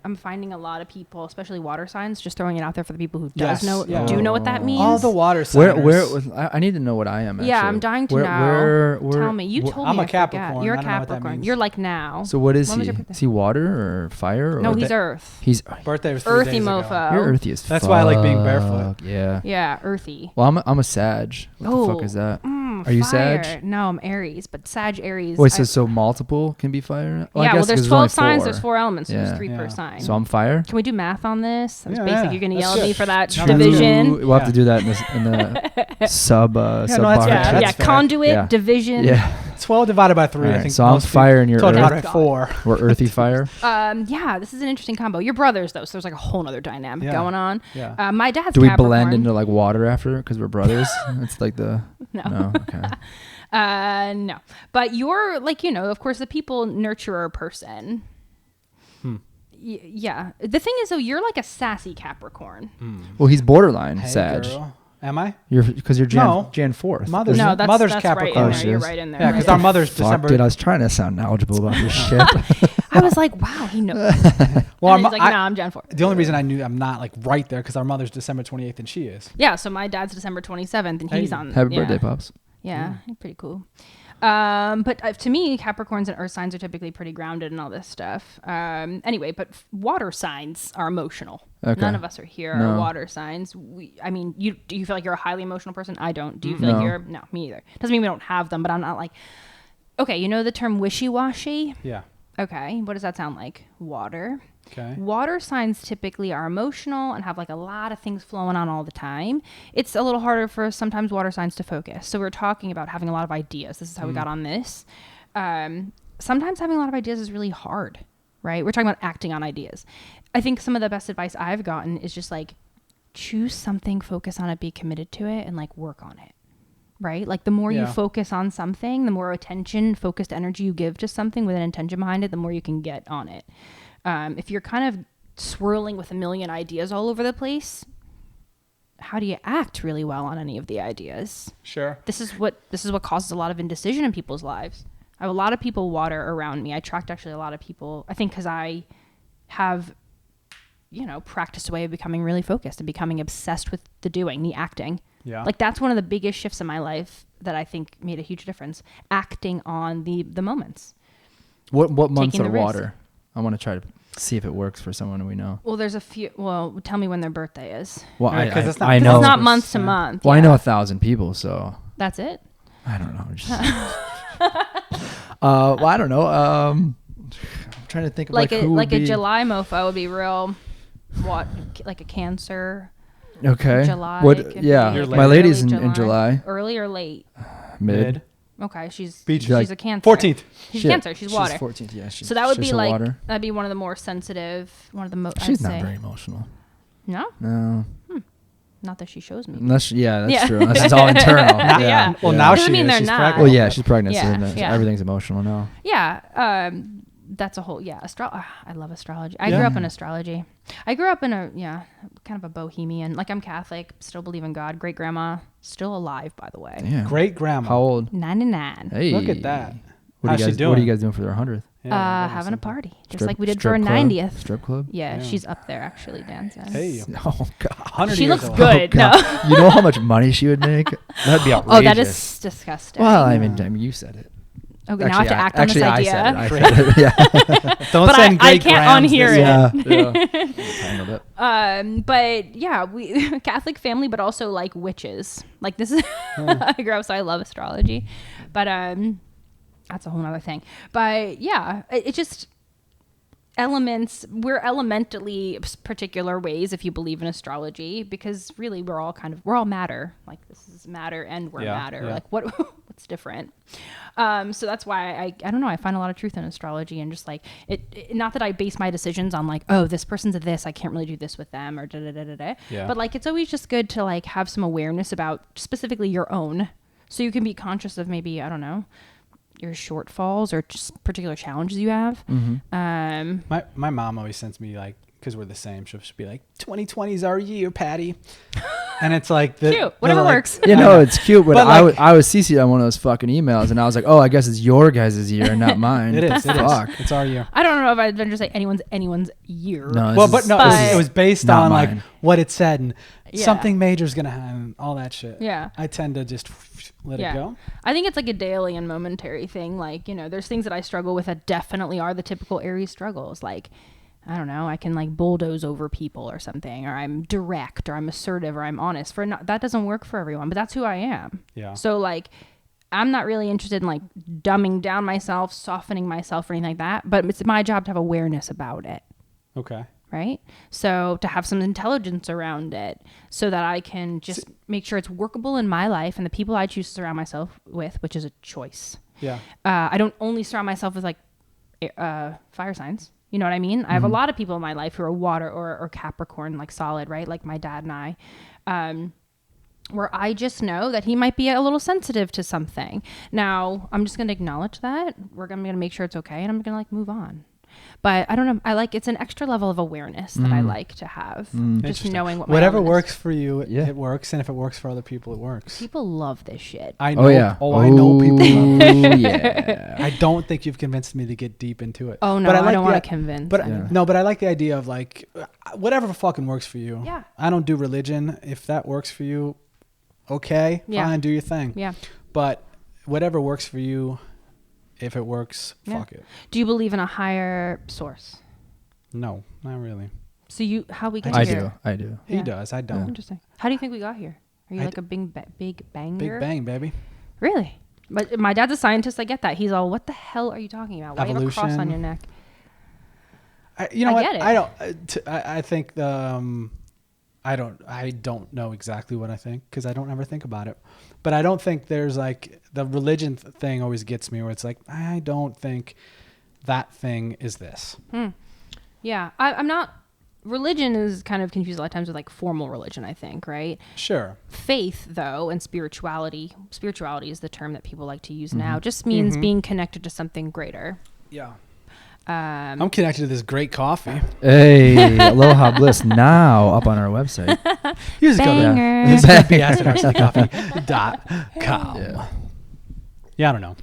I'm finding a lot of people, especially water signs, just throwing it out there for the people who Yes, do know what that means. All the water where signers. I need to know what I am. Actually. Yeah, I'm dying to Where- know. where- Tell me. You told I'm me. a I forgot. Capricorn. You're I a don't know what that Capricorn. means. You're like now. So what is When was he? your birthday? Is he water or fire? Or No, what? he's Earth. He's Birthday was 3 Earthy days ago. mofo. you're earthy as That's why I like being barefoot. fuck. Yeah. Yeah, earthy. Well, I'm a Sag. What the Oh. fuck is that? Are you fire. Sag? No, I'm Aries, but Sag, Aries. Wait, so multiple can be fire? Well, I yeah, guess well, there's 'cause 12 only signs. 4. There's 4 elements. So Yeah. there's 3 per Yeah. sign. So I'm fire? Can we do math on this? That's Yeah, basic. yeah. You're going to That's yell at me good. for that No, that's division. good. We'll have to do that in the sub no, sub that's bar. fair. Yeah, That's yeah. fair. Conduit, Yeah. division. Yeah. 12 divided by 3. All I right, think so I'm most fire and you're 12 divided earth. by 4. We're earthy fire. Yeah, this is an interesting combo. You're brothers, though, so there's like a whole other dynamic Yeah. going on. Yeah. My dad's Do we Capricorn. blend into like water after because we're brothers? It's like the No. Okay. No. But you're like, of course, the people nurturer person. Yeah. The thing is, though, you're like a sassy Capricorn. Well, he's borderline Hey, Sag. girl. Am I? You're because you're Jan No. Jan 4th. Mother's, No, that's mother's right Capricorn. in there. she You're is. right in there. Yeah, because right our in mother's Fuck, December. dude, I was trying to sound knowledgeable about this shit. there. I was like, wow, he knows. Well, And he's like, no, I'm Jan 4. the only reason I knew I'm not like right there because our mother's December 28th and she is. Yeah, so my dad's December 27th, and he's Hey. on. Happy yeah. birthday, pops. Yeah, pretty cool. But to me, Capricorns and Earth signs are typically pretty grounded and all this stuff. Anyway, but water signs are emotional. Okay. None of us are here No. are water signs. Do you feel like you're a highly emotional person? I don't. Do you feel No. like you're? No, me either. Doesn't mean we don't have them, but I'm not like. Okay, you know the term wishy-washy? Yeah. Okay, what does that sound like? Water. Okay. Water signs typically are emotional and have like a lot of things flowing on all the time. It's a little harder for sometimes water signs to focus. So we're talking about having a lot of ideas. This is how we got on this. Sometimes having a lot of ideas is really hard, right? We're talking about acting on ideas. I think some of the best advice I've gotten is just like choose something, focus on it, be committed to it, and like work on it. Right? Like the more you Yeah. focus on something, the more attention, focused energy you give to something with an intention behind it, the more you can get on it. If you're kind of swirling with a million ideas all over the place, how do you act really well on any of the ideas? Sure. This is what causes a lot of indecision in people's lives. I have a lot of people water around me. I attract actually a lot of people, I think, because I have, practiced a way of becoming really focused and becoming obsessed with the doing, the acting. Yeah. Like that's one of the biggest shifts in my life that I think made a huge difference. Acting on the moments. What months Taking are the risk. water? I want to try to see if it works for someone we know. Well, there's a few. Well, tell me when their birthday is. Well, Yeah, 'cause it's not- I 'cause know. It's not month to Yeah. month. Well, yeah. I know 1,000 people, so That's it. I don't know. Just, well, I don't know. I'm trying to think of Like who would a be- July mofo would be real. What like a Cancer. Okay. July. What? could Yeah. be You're My late. lady's early in July. Early or late? Mid. Okay, she's Beach. she's Like a Cancer. 14th. She's Shit. Cancer. She's water. 14th. Yeah. So that would be she's a like water. that'd be one of the more sensitive. One of the most. She's I'd not say. very emotional. No, No. not that she shows me. Unless, that's Yeah. true. Unless it's all internal. Yeah. Well, Yeah. now Doesn't she mean is. they're She's not. pregnant. Well, yeah, she's pregnant, Yeah, so yeah. everything's emotional now. Yeah. That's a whole I love astrology. I grew up in astrology. I grew up in kind of a bohemian. Like I'm Catholic, still believe in God. Great grandma still alive, by the way. Damn. Great grandma. How old? 99. Hey. Look at that. What How's are she you guys? doing? What are you guys doing for their 100th? Yeah, Having a party, just Strip- like we did for her strip club? 90th. Strip club? Yeah, Damn. she's up there actually, Dan says. Hey. Oh God. 100 She years looks old. good. Oh, No. God. You know how much money she would make? That'd be outrageous. Oh, that is disgusting. Well, I mean, you said it. Okay, now I have to act on this actually, idea. I said it. Yeah. Don't But send I great can't grams unhear this it. way. Yeah. Tangled it. But yeah, we Catholic family, but also like witches. Like this is I grew up, so I love astrology. But that's a whole other thing. But yeah, it just elements. We're elementally particular ways if you believe in astrology, because really we're all matter. Like this is matter and we're Yeah, matter. yeah. Like what's different? So that's why I don't know. I find a lot of truth in astrology, and just like it not that I base my decisions on like, oh, this person's a this, I can't really do this with them, or da da da da da. Yeah. But like it's always just good to like have some awareness about specifically your own, so you can be conscious of maybe, I don't know, your shortfalls or just particular challenges you have. My mom always sends me like, because we're the same, she'll just be like, 2020 is our year, Patty. And it's like Cute. Whatever works. You know, it's cute, but But I was CC'd on one of those fucking emails, and I was like, oh, I guess it's your guys' year and not mine. It is. Fuck. It's our year. I don't know if I'd venture to say anyone's year. No, Well, this but no, is- it was based not on like mine. what it said, and Yeah. something major is gonna happen, all that shit. Yeah. I tend to just let it go. I think it's like a daily and momentary thing. Like, there's things that I struggle with that definitely are the typical Aries struggles. Like, I don't know, I can like bulldoze over people or something, or I'm direct, or I'm assertive, or I'm honest. That doesn't work for everyone, but that's who I am. Yeah. So like, I'm not really interested in like dumbing down myself, softening myself or anything like that, but it's my job to have awareness about it. Okay. Right? So to have some intelligence around it so that I can just make sure it's workable in my life and the people I choose to surround myself with, which is a choice. Yeah. I don't only surround myself with like fire signs. You know what I mean? I have a lot of people in my life who are water or Capricorn, like solid, right? Like my dad and I, where I just know that he might be a little sensitive to something. Now, I'm just going to acknowledge that. I'm going to make sure it's okay. And I'm going to like move on. But I don't know. It's an extra level of awareness that I like to have. Just knowing what my whatever element is. works for you, it works. And if it works for other people, it works. People love this shit. I know. Oh, yeah. I know people love it. Yeah. I don't think you've convinced me to get deep into it. Oh, no, but I don't want to convince. But no, but I like the idea of like, whatever fucking works for you. Yeah. I don't do religion. If that works for you, okay, fine, do your thing. Yeah. But whatever works for you, if it works, fuck it. Do you believe in a higher source? No, not really. So how we get I here? do. I do. He does. I don't. Interesting. How do you think we got here? Are you like a big banger? Big bang, baby. Really? But my dad's a scientist. I get that. He's all, what the hell are you talking about? Why do you have a cross on your neck? You know what? Get it. I don't. I think I don't know exactly what I think because I don't ever think about it. But I don't think there's like the religion thing always gets me where it's like, I don't think that thing is this. Yeah. I'm not. Religion is kind of confused a lot of times with like formal religion, I think, right? Sure. Faith, though, and spirituality is the term that people like to use now, just means being connected to something greater. Yeah. I'm connected to this great coffee. Hey, Aloha Bliss now up on our website. You just Banger. go to BS@RCCoffee.com. Yeah, I don't know.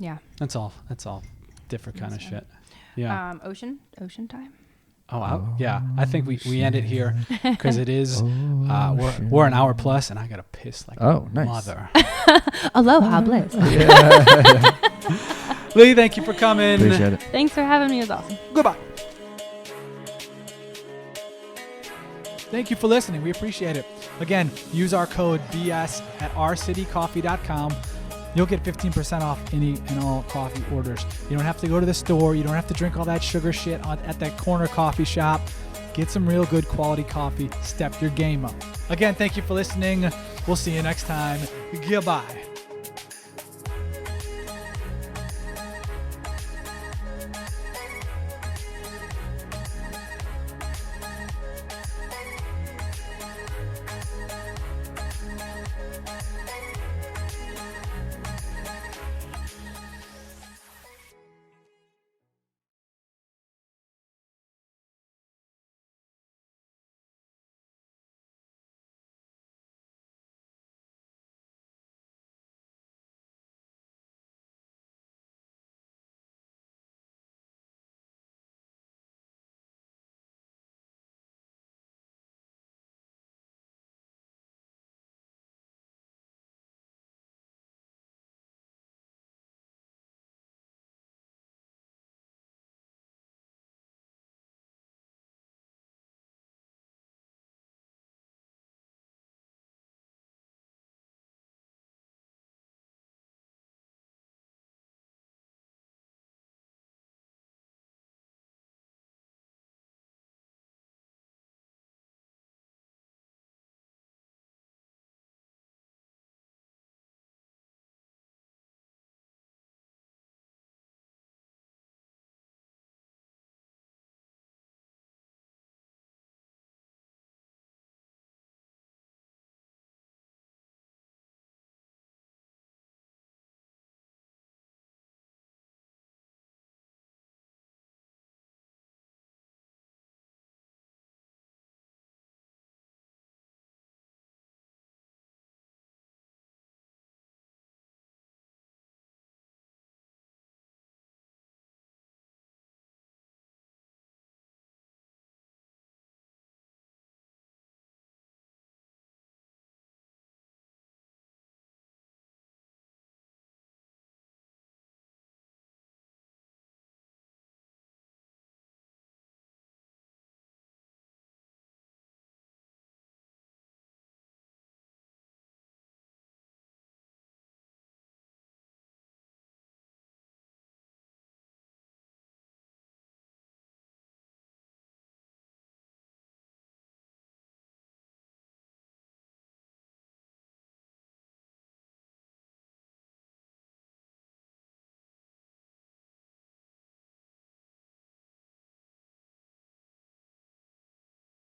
Yeah. That's all different kind of shit. Yeah. Ocean time. Yeah. I think we end it here because it is we're an hour plus and I gotta piss like a nice. mother. Aloha Bliss. Lee, thank you for coming. Appreciate it. Thanks for having me. It was awesome. Goodbye. Thank you for listening. We appreciate it. Again, use our code BS@OurCityCoffee.com. You'll get 15% off any and all coffee orders. You don't have to go to the store. You don't have to drink all that sugar shit at that corner coffee shop. Get some real good quality coffee. Step your game up. Again, thank you for listening. We'll see you next time. Goodbye.